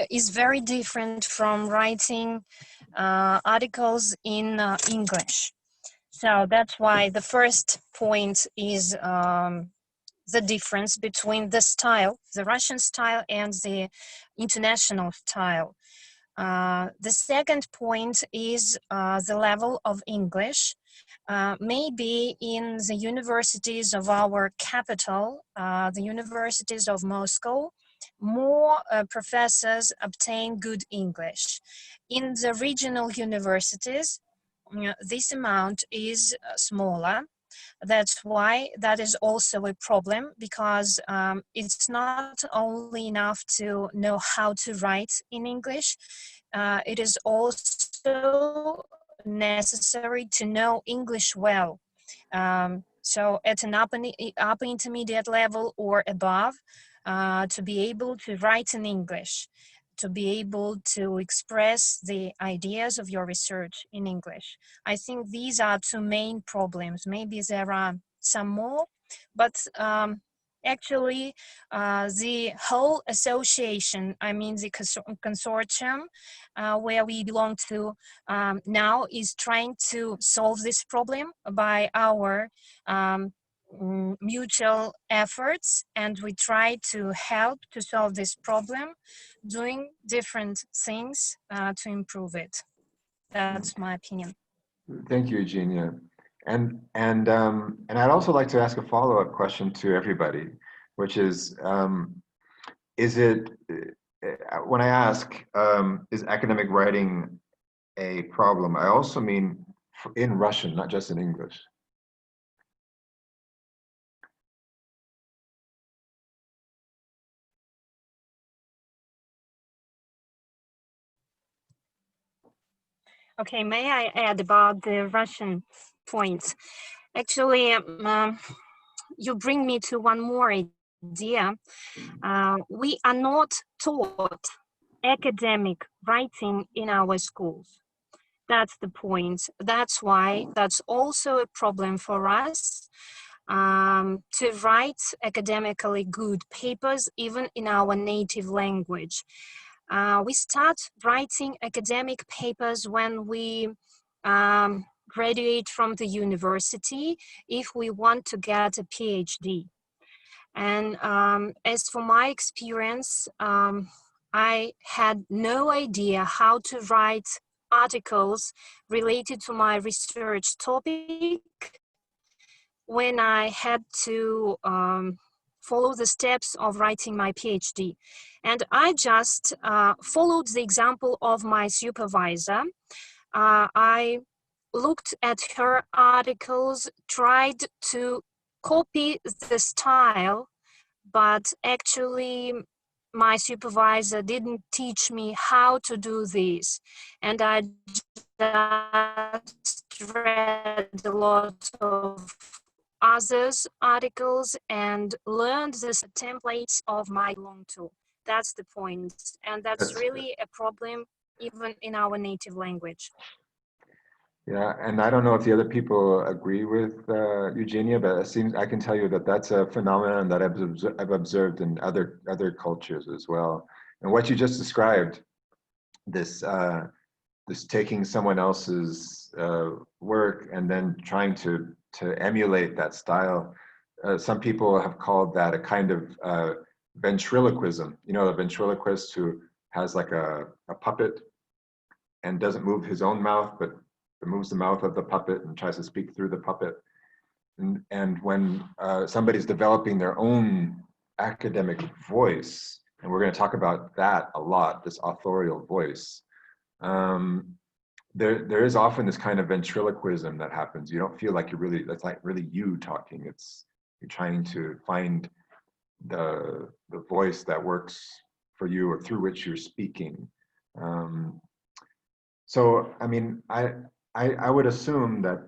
is very different from writing articles in English. So that's why the first point is the difference between the style, the Russian style and the international style. The second point is the level of English. Maybe in the universities of our capital, the universities of Moscow, more professors obtain good English. In the regional universities, this amount is smaller. That's why that is also a problem, because it's not only enough to know how to write in English, it is also necessary to know English well. So at an upper intermediate level or above, to be able to write in English, to be able to express the ideas of your research in English. I think these are two main problems. Maybe there are some more, but actually the whole association, I mean the consortium where we belong to now, is trying to solve this problem by our mutual efforts, and we try to help to solve this problem, doing different things to improve it. That's my opinion. Thank you, Eugenia. And I'd also like to ask a follow-up question to everybody, which is it, when I ask, is academic writing a problem, I also mean in Russian, not just in English. Okay, may I add about the Russian point? Actually, you bring me to one more idea. We are not taught academic writing in our schools. That's the point. That's why that's also a problem for us to write academically good papers, even in our native language. We start writing academic papers when we graduate from the university if we want to get a PhD. And as for my experience, I had no idea how to write articles related to my research topic when I had to follow the steps of writing my PhD. And I just followed the example of my supervisor. I looked at her articles, tried to copy the style, but actually my supervisor didn't teach me how to do this. And I just read a lot of others' articles and learned the templates of my long tool. That's the point. And that's really a problem even in our native language. Yeah, and I don't know if the other people agree with Eugenia, but it seems I can tell you that that's a phenomenon that I've observed in other cultures as well. And what you just described, this this taking someone else's work and then trying to emulate that style, some people have called that a kind of ventriloquism. You know, the ventriloquist who has like a puppet and doesn't move his own mouth, but moves the mouth of the puppet and tries to speak through the puppet. And when somebody's developing their own academic voice, and we're going to talk about that a lot, this authorial voice, there is often this kind of ventriloquism that happens. You don't feel like that's like really you talking. You're trying to find the voice that works for you or through which you're speaking. So, I mean, I would assume that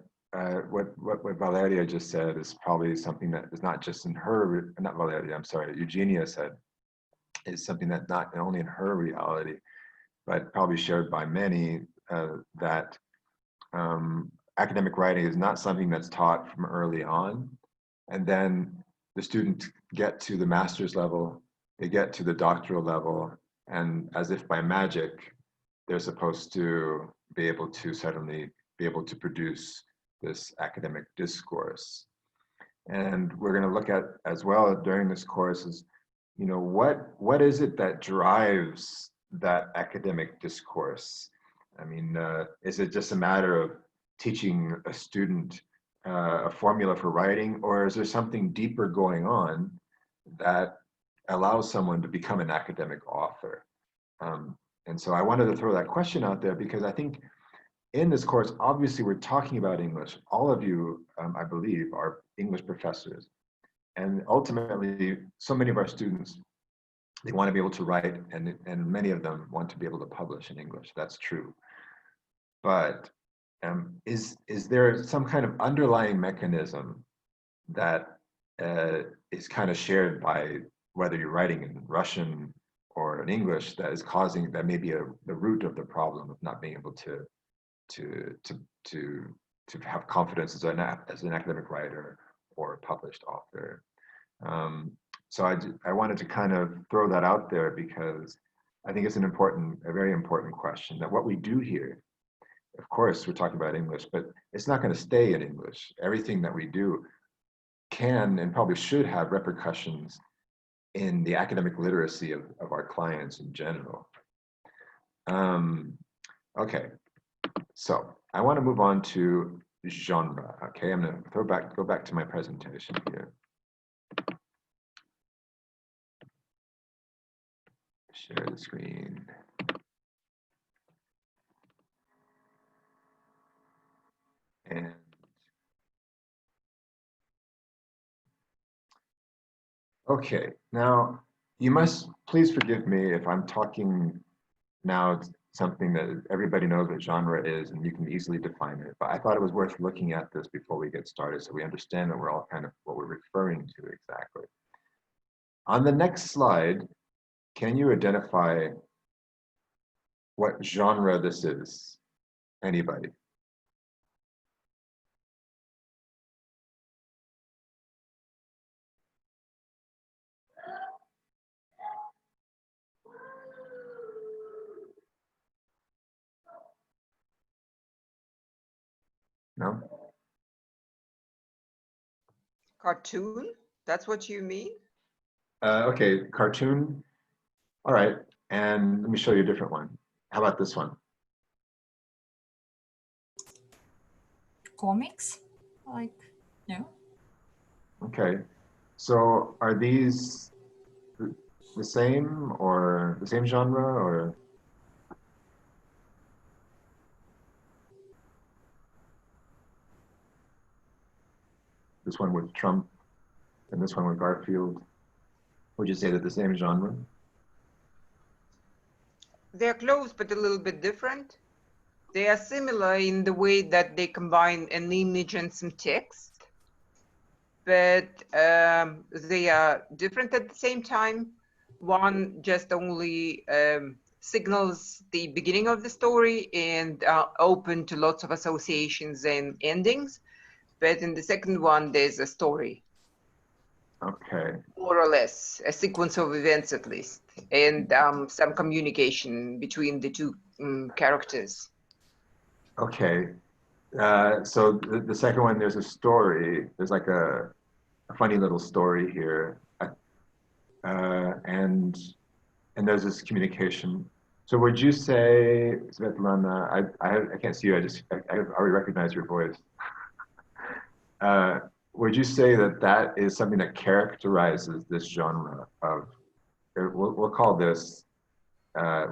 what Valeria just said is probably something that is not just in her, not Valeria, I'm sorry, Eugenia said, is something that's not only in her reality, but probably shared by many, that academic writing is not something that's taught from early on. And then the students get to the master's level, they get to the doctoral level, and as if by magic, they're supposed to be able to suddenly be able to produce this academic discourse. And we're going to look at as well during this course is, you know, what is it that drives that academic discourse? I mean, is it just a matter of teaching a student a formula for writing, or is there something deeper going on that allows someone to become an academic author? And so I wanted to throw that question out there because I think in this course, obviously we're talking about English. All of you, I believe, are English professors. And ultimately, so many of our students, they want to be able to write, and many of them want to be able to publish in English. That's true. But is there some kind of underlying mechanism that is kind of shared by whether you're writing in Russian or in English that is causing, that may be the root of the problem of not being able to have confidence as an academic writer or a published author? So I wanted to kind of throw that out there because I think it's a very important question, that what we do here, of course, we're talking about English, but it's not going to stay in English. Everything that we do can and probably should have repercussions in the academic literacy of our clients in general. Okay, so I want to move on to genre. Okay, I'm going to go back to my presentation here. Share the screen. And okay, now you must please forgive me if I'm talking now something that everybody knows what genre is and you can easily define it, but I thought it was worth looking at this before we get started so we understand that we're all kind of what we're referring to exactly. On the next slide, can you identify what genre this is? Anybody? No? Cartoon? That's what you mean? Okay, cartoon. All right, and let me show you a different one. How about this one? Comics? Like, no? Okay, so are these the same or the same genre or? This one with Trump and this one with Garfield. Would you say they're the same genre? They're close, but a little bit different. They are similar in the way that they combine an image and some text, but they are different at the same time. One just only signals the beginning of the story and open to lots of associations and endings. But in the second one, there's a story. Okay. More or less, a sequence of events at least, and some communication between the two characters. Okay. So the second one, there's a story. There's like a funny little story here. And there's this communication. So would you say, Svetlana, I can't see you, I already recognize your voice. Would you say that that is something that characterizes this genre of, we'll call this,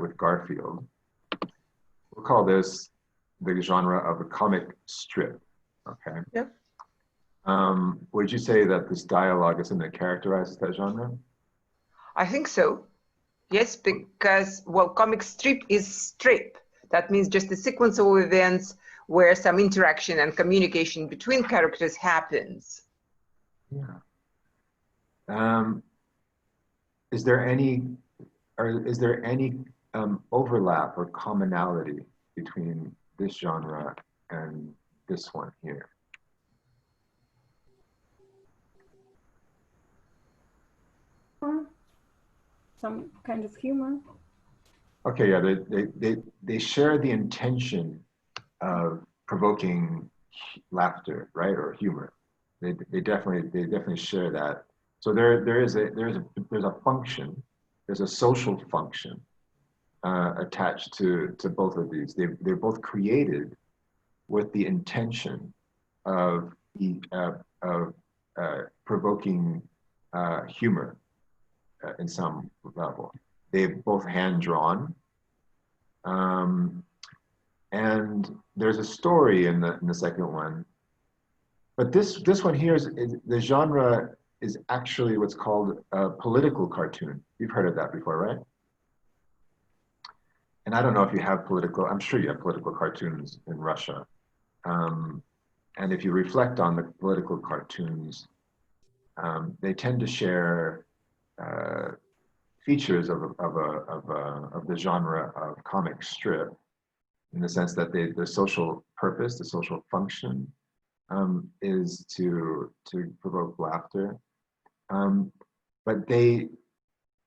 with Garfield, we'll call this the genre of a comic strip, okay? Yep. Would you say that this dialogue is something that characterizes that genre? I think so. Yes, because, well, comic strip is strip. That means just a sequence of events where some interaction and communication between characters happens. Yeah. Is there any overlap or commonality between this genre and this one here? Some kind of humor. Okay, yeah, they share the intention of provoking laughter, right, or humor. They definitely share that. So there's a function, there's a social function attached to both of these. They're both created with the intention of provoking humor in some level. They're both hand-drawn. And there's a story in the second one. But this one here is the genre is actually what's called a political cartoon. You've heard of that before, right? And I don't know if you have political, I'm sure you have political cartoons in Russia. And if you reflect on the political cartoons, they tend to share features of the genre of comic strip, in the sense that the social purpose, the social function, is to provoke laughter. But they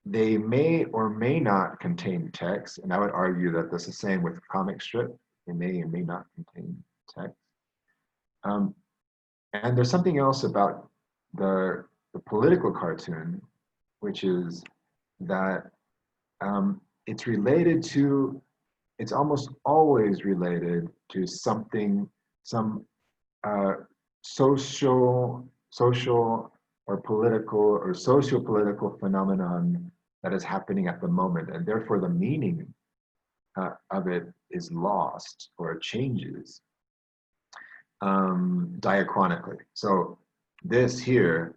may or may not contain text, and I would argue that that's the same with comic strip. They may and may not contain text. And there's something else about the political cartoon, which is that it's almost always related to something, some social or political or socio-political phenomenon that is happening at the moment, and therefore the meaning of it is lost or it changes diachronically. So this here,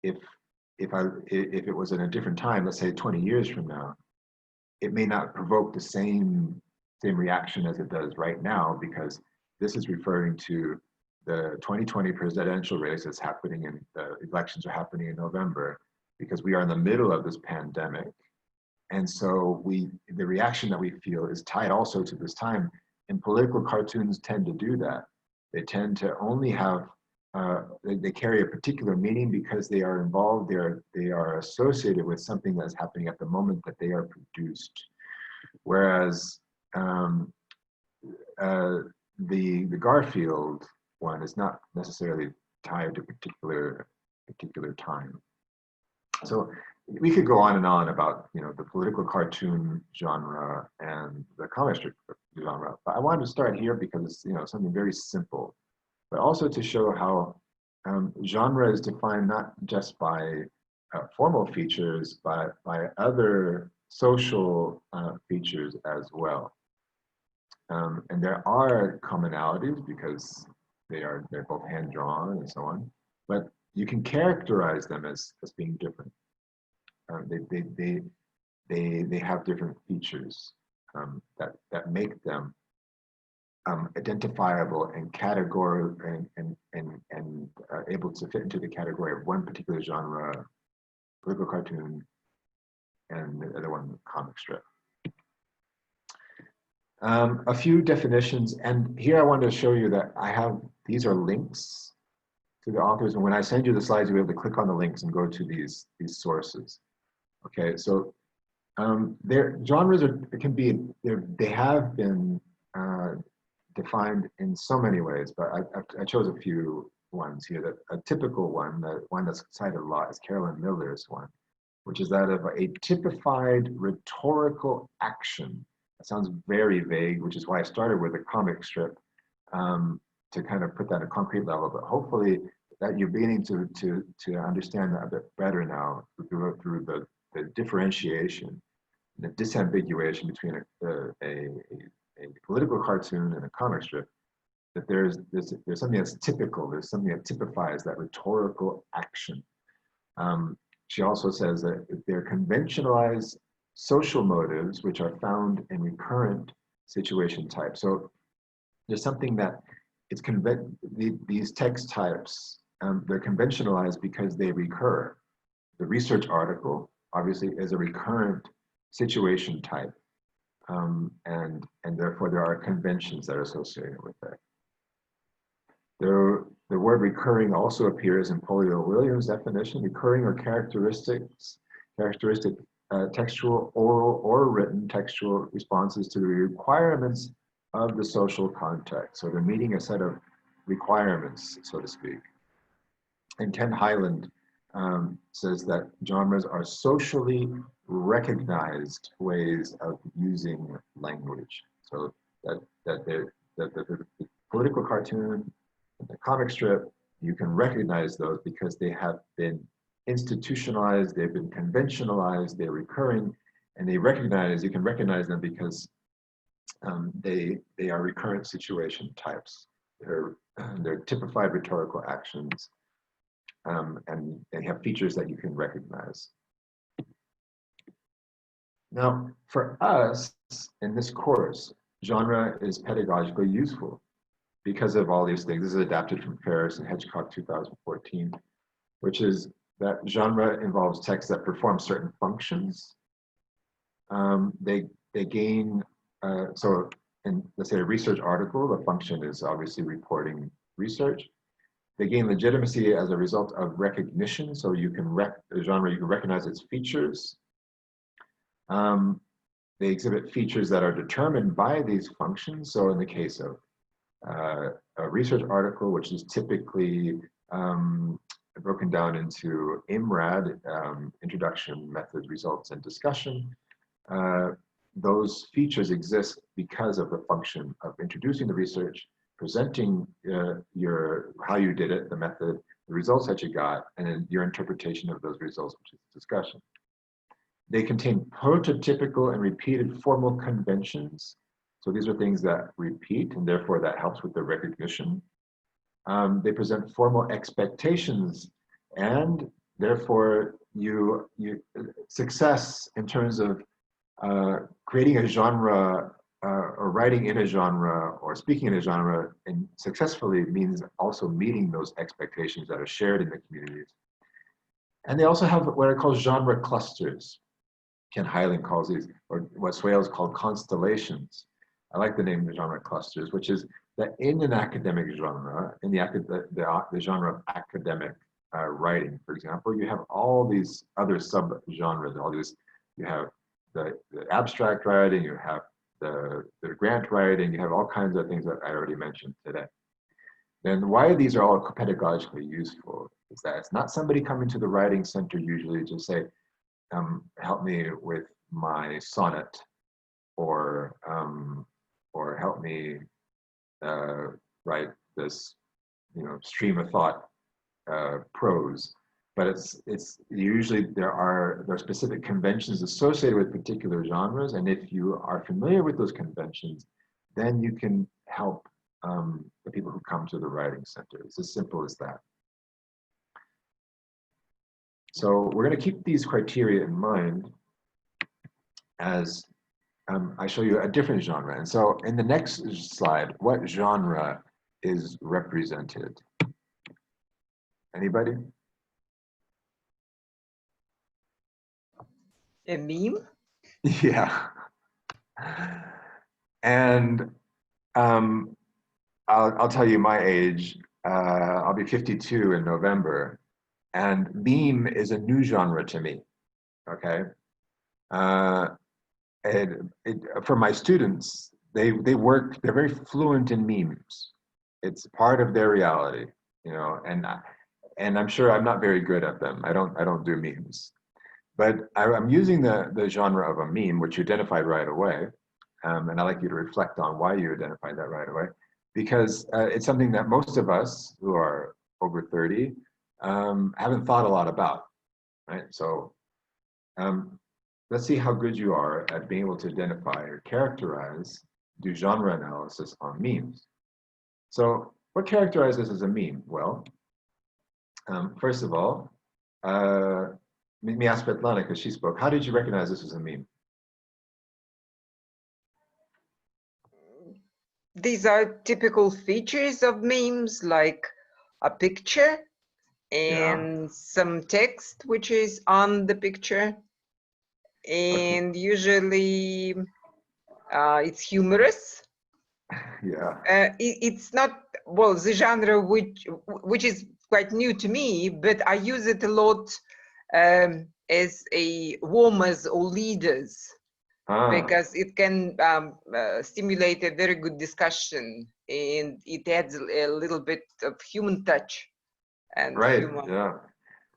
if it was in a different time, let's say 20 years from now, it may not provoke the same reaction as it does right now, because this is referring to the 2020 presidential race that's happening, and the elections are happening in November, because we are in the middle of this pandemic. And so the reaction that we feel is tied also to this time, and political cartoons tend to do that. They tend to only have, they carry a particular meaning because they are involved, they are associated with something that's happening at the moment that they are produced. Whereas the Garfield one is not necessarily tied to particular time. So we could go on and on about, you know, the political cartoon genre and the comic strip genre, but I wanted to start here because it's, you know, something very simple, but also to show how genre is defined not just by formal features, but by other social features as well. And there are commonalities because they're both hand-drawn and so on, but you can characterize them as being different. They have different features that make them identifiable and category and able to fit into the category of one particular genre, political cartoon, and the other one, comic strip. A few definitions, and here I want to show you that I have, these are links to the authors, and when I send you the slides, you'll be able to click on the links and go to these sources. Okay, so their genres they have been defined in so many ways, but I chose a few ones here. That a typical one, the one that's cited a lot, is Carolyn Miller's one, which is that of a typified rhetorical action. That sounds very vague, which is why I started with a comic strip to kind of put that at a concrete level. But hopefully that you're beginning to understand that a bit better now through the differentiation, the disambiguation between a political cartoon and a comic strip. That there's something that's typical. There's something that typifies that rhetorical action. She also says that they're conventionalized social motives which are found in recurrent situation types. So there's something that it's these text types, they're conventionalized because they recur. The research article obviously is a recurrent situation type, and therefore there are conventions that are associated with that. The word recurring also appears in Polio Williams' definition. Recurring or characteristic textual, oral, or written textual responses to the requirements of the social context. So they're meeting a set of requirements, so to speak. And Ken Highland says that genres are socially recognized ways of using language. So that the political cartoon, the comic strip, you can recognize those because they have been institutionalized, they've been conventionalized, they're recurring, and you can recognize them because they are recurrent situation types. They're typified rhetorical actions, and they have features that you can recognize. Now, for us in this course, genre is pedagogically useful because of all these things. This is adapted from Ferris and Hedgecock 2014, which is that genre involves texts that perform certain functions. They gain, so in, let's say, a research article, the function is obviously reporting research. They gain legitimacy as a result of recognition. So you can the genre, you can recognize its features. They exhibit features that are determined by these functions. So in the case of a research article, which is typically broken down into IMRAD, introduction, method, results, and discussion. Those features exist because of the function of introducing the research, presenting how you did it, the method, the results that you got, and then your interpretation of those results, which is discussion. They contain prototypical and repeated formal conventions. So these are things that repeat, and therefore that helps with the recognition. They present formal expectations, and therefore success in terms of creating a genre or writing in a genre or speaking in a genre and successfully means also meeting those expectations that are shared in the communities. And they also have what are called genre clusters. Ken Highland calls these, or what Swales called constellations. I like the name genre clusters, which is that in an academic genre, in the genre of academic writing, for example, you have all these other sub-genres, you have the abstract writing, you have the grant writing, you have all kinds of things that I already mentioned today. And why these are all pedagogically useful is that it's not somebody coming to the writing center usually to say, help me with my sonnet, or help me write this, stream of thought prose. But it's usually there are specific conventions associated with particular genres, and if you are familiar with those conventions, then you can help the people who come to the writing center. It's as simple as that. So we're going to keep these criteria in mind as I show you a different genre. And so in the next slide, what genre is represented? Anybody? A meme? Yeah. And I'll tell you my age. I'll be 52 in November, and meme is a new genre to me. Okay. For my students, they're very fluent in memes. It's part of their reality, and I'm sure I'm not very good at them. I don't do memes. But I'm using the genre of a meme, which you identified right away. And I'd like you to reflect on why you identified that right away, because it's something that most of us who are over 30 haven't thought a lot about, right? So let's see how good you are at being able to identify or characterize, do genre analysis on memes. So what characterizes as a meme? Well, first of all, let me ask Svetlana, because she spoke. How did you recognize this as a meme? These are typical features of memes, like a picture and some text which is on the picture. And usually it's humorous. Yeah. It's not, well, the genre which is quite new to me, but I use it a lot as a warmers or leaders, because it can stimulate a very good discussion, and it adds a little bit of human touch and humor. Yeah,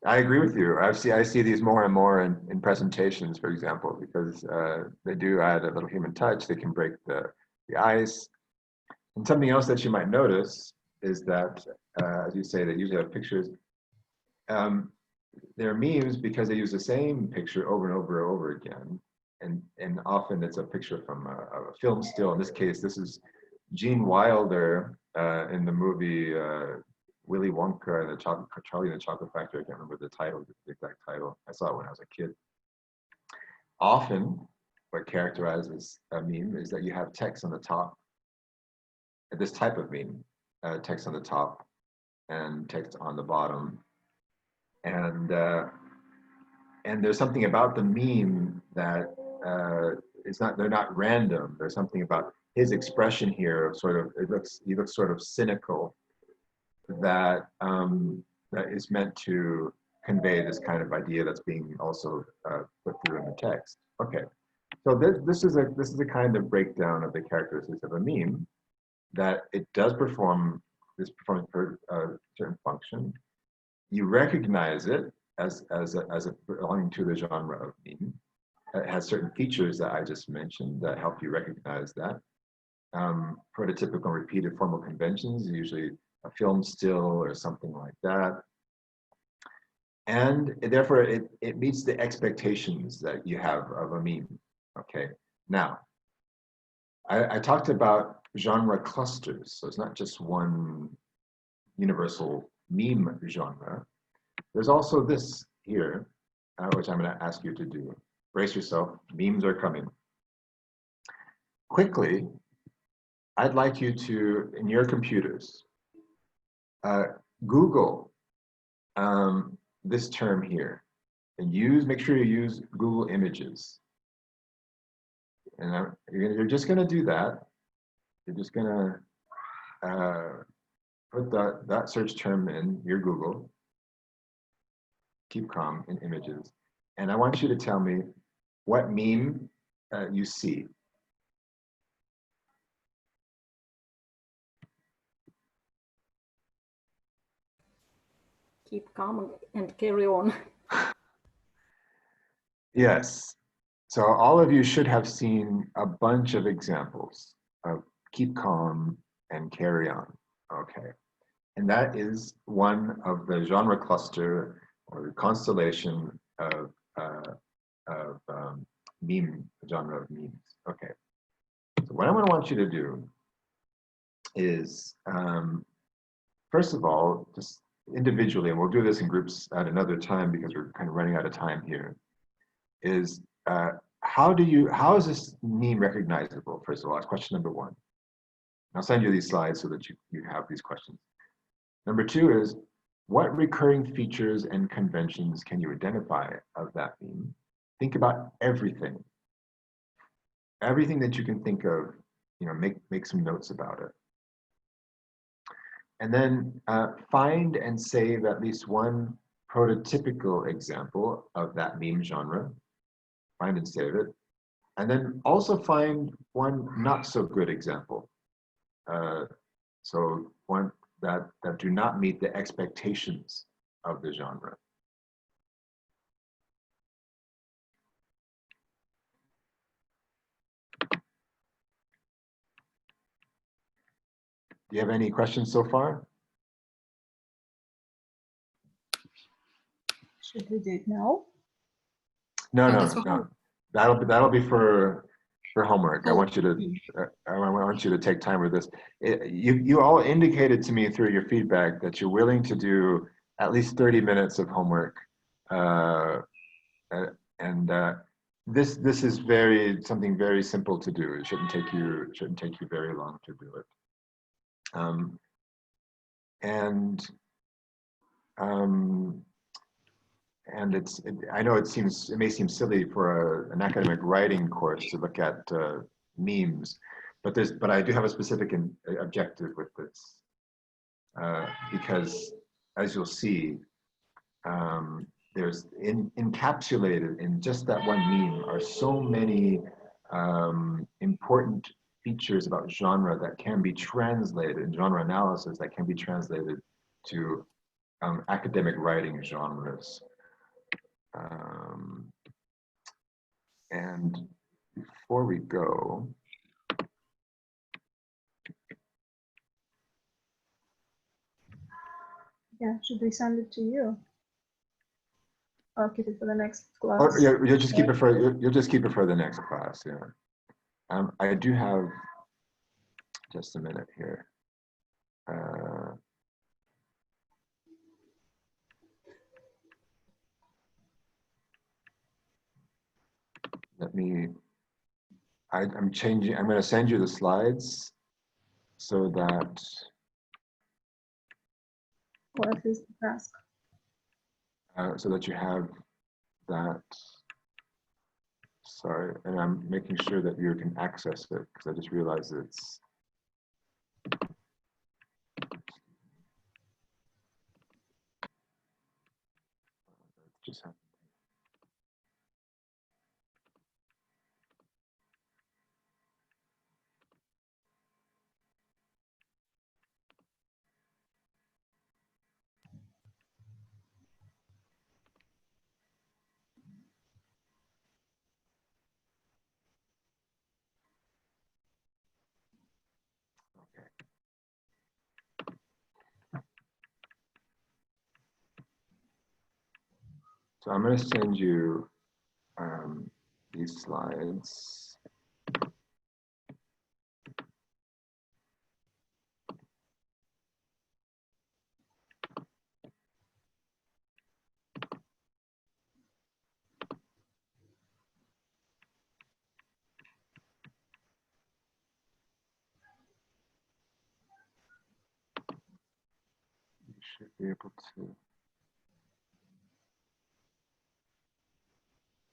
I agree with you. I see these more and more in presentations, for example, because they do add a little human touch. They can break the ice. And something else that you might notice is that, as you say, they usually have pictures. They're memes because they use the same picture over and over and over again. And often it's a picture from a film still. In this case, this is Gene Wilder in the movie Willy Wonka and Charlie and the Chocolate Factory. I can't remember the title, the exact title. I saw it when I was a kid. Often, what characterizes a meme is that you have text on the top. This type of meme, text on the top and text on the bottom. And there's something about the meme that they're not random. There's something about his expression here of he looks sort of cynical, that is meant to convey this kind of idea that's being also put through in the text. Okay, so this is a kind of breakdown of the characteristics of a meme, that it does perform a certain function. You recognize it as belonging to the genre of meme. It has certain features that I just mentioned that help you recognize that. Prototypical repeated formal conventions, usually a film still or something like that. And therefore, it meets the expectations that you have of a meme. Okay, now, I talked about genre clusters, so it's not just one universal meme genre. There's also this here, which I'm going to ask you to do. Brace yourself, memes are coming. Quickly, I'd like you to, in your computers, Google this term here, and make sure you use Google Images. And you're just going to do that. You're just going to put that search term in your Google. Keep calm in images. And I want you to tell me what meme you see. keep calm and carry on. Yes. So all of you should have seen a bunch of examples of keep calm and carry on. Okay. And that is one of the genre cluster or the constellation of meme, genre of memes. Okay. So what I'm going to want you to do is, first of all, just individually, and we'll do this in groups at another time because we're kind of running out of time here, is how is this meme recognizable? First of all, that's question number one. I'll send you these slides so that you have these questions. Number two is, what recurring features and conventions can you identify of that meme? Think about everything. Everything that you can think of, make some notes about it. And then find and save at least one prototypical example of that meme genre. Find and save it. And then also find one not so good example. So one that do not meet the expectations of the genre. Do you have any questions so far? Should we do it now? No. That'll be for homework. I want you to take time with this. You all indicated to me through your feedback that you're willing to do at least 30 minutes of homework, this is something very simple to do. It shouldn't take you very long to do it. I know it may seem silly for an academic writing course to look at memes, but I do have a specific objective with this, because as you'll see, there's encapsulated in just that one meme are so many important features about genre that can be translated in genre analysis, that can be translated to academic writing genres. And before we go, yeah, should we send it to you? I'll keep it for the next class. Or, yeah, you'll just keep it for the next class. Yeah. I do have just a minute here. I'm going to send you the slides so that. Or at least the task. So that you have that. Sorry, and I'm making sure that you can access it because I just realized it's. Just happened. So I'm going to send you these slides. You should be able to.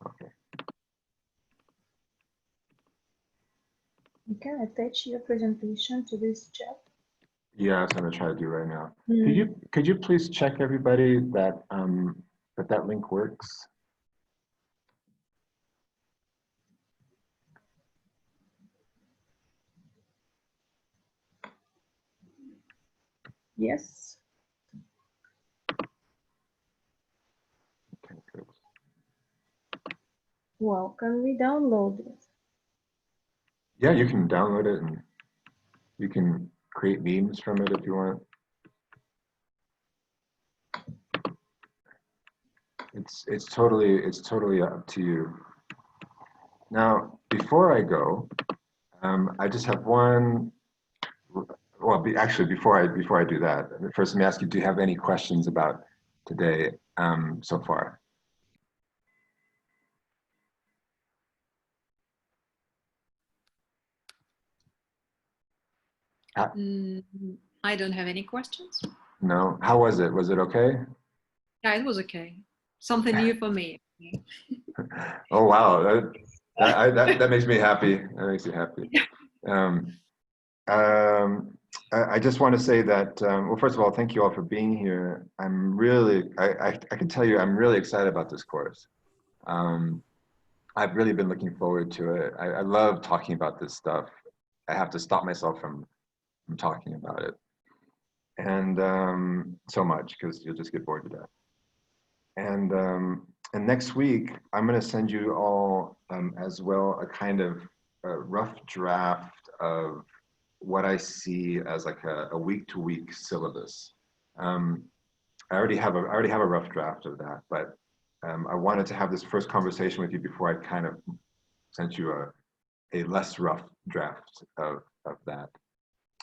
Okay. You can attach your presentation to this chat. Yeah, that's what I'm gonna try to do right now. Could you please check everybody that that link works? Yes. Well, can we download it? Yeah, you can download it and you can create memes from it if you want. It's totally up to you. Now, before I go, I just have one. Well, actually, before I do that, first let me ask you: do you have any questions about today so far? I don't have any questions. No. How was it? Was it okay? Yeah, it was okay. Something new for me. Oh wow, that makes me happy. That makes me happy. I just want to say that, well, first of all, thank you all for being here. I'm really, I can tell you, I'm really excited about this course. I've really been looking forward to it. I love talking about this stuff. I have to stop myself from talking about it. And so much, because you'll just get bored to death. And next week, I'm going to send you all as well a kind of rough draft of what I see as like a week-to-week syllabus. I already have a rough draft of that, but I wanted to have this first conversation with you before I kind of sent you a less rough draft of that.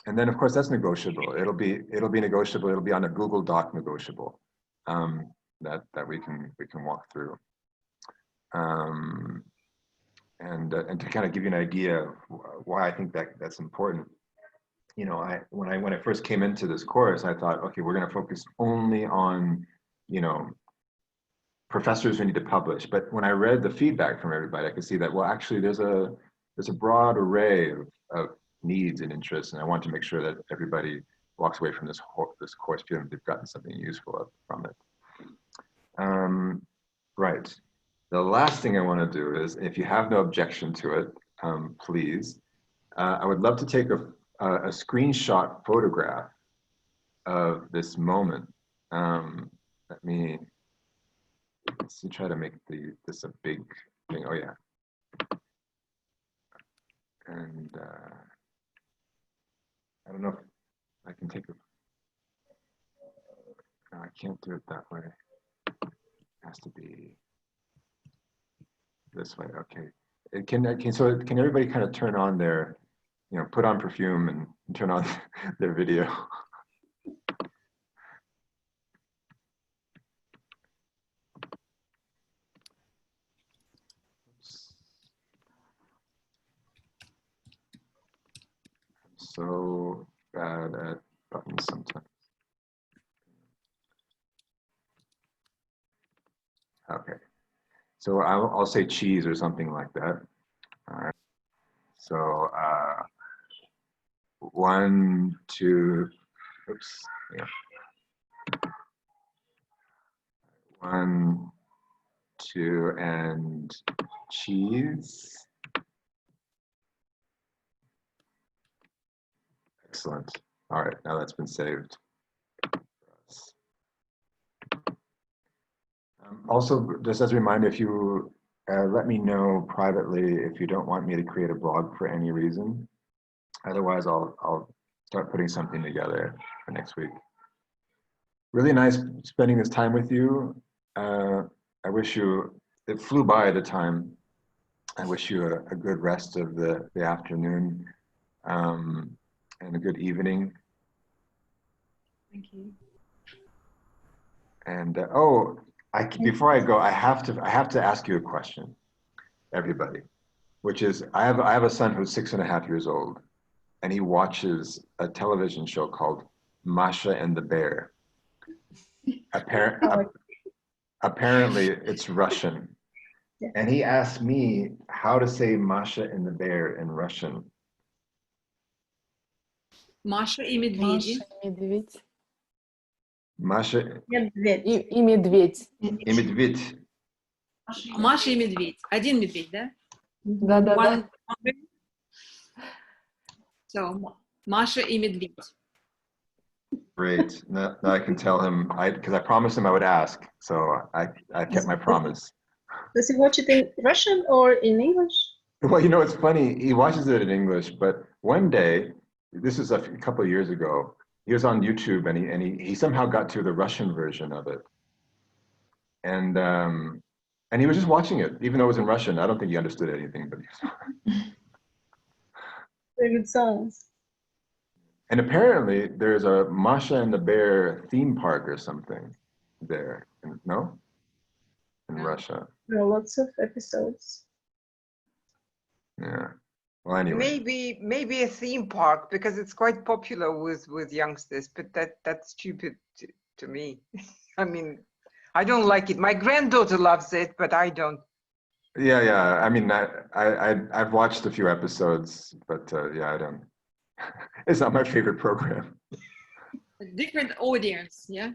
And then of course that's negotiable. It'll be negotiable. It'll be on a Google Doc negotiable that we can walk through. And to kind of give you an idea of why I think that's important. You know, when I first came into this course, I thought, okay, we're going to focus only on, you know, professors who need to publish. But when I read the feedback from everybody, I could see that, well, actually there's a broad array of needs and interests, and I want to make sure that everybody walks away from this course feeling they've gotten something useful from it. Right. The last thing I want to do is, if you have no objection to it, please, I would love to take a screenshot photograph of this moment. Let's try to make this a big thing. Oh yeah. And I don't know if I can take no, I can't do it that way. It has to be this way. Okay. So can everybody kind of turn on their, you know, put on perfume and turn on their video? I'm so bad at buttons sometimes. Okay. So I'll say cheese or something like that. All right. So 1, 2, oops, yeah. 1, 2, and cheese. Excellent. All right, now that's been saved. Also, just as a reminder, if you let me know privately if you don't want me to create a blog for any reason. Otherwise, I'll start putting something together for next week. Really nice spending this time with you. I wish you, it flew by the time. I wish you a good rest of the afternoon and a good evening. Thank you. And oh, before I go, I have to ask you a question, everybody, which is I have a son who's 6.5 years old, and he watches a television show called Masha and the Bear. Apparently, it's Russian, and he asked me how to say Masha and the Bear in Russian. Masha и медведи. Маша и медведь. Маша И медведь. И медведь. Маша и медведь. Один медведь, да? Да. So, Masha и медведь. Great. Now I can tell him, because I promised him I would ask, so I kept my promise. Does he watch it in Russian or in English? Well, you know, it's funny. He watches it in English, but one day, this is a couple of years ago, he was on YouTube and he somehow got to the Russian version of it. And he was just watching it, even though it was in Russian. I don't think he understood anything, but he was... Very good songs. And apparently there's a Masha and the Bear theme park or something there. No? In Russia. There are lots of episodes. Yeah. Well, anyway. Maybe a theme park because it's quite popular with youngsters, but that's stupid to me. I mean, I don't like it. My granddaughter loves it, but I don't. Yeah, yeah. I mean, I've watched a few episodes, but yeah, I don't. It's not my favorite program. A different audience, yeah.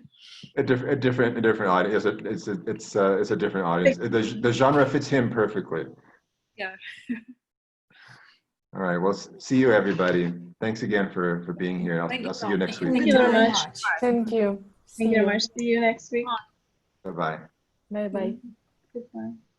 A different audience. It's a different audience. The genre fits him perfectly. Yeah. All right. Well, see you, everybody. Thanks again for being here. I'll see you next week. Thank you very much. Thank you. Thank you very much. See you next week. Bye-bye. Bye bye. Goodbye.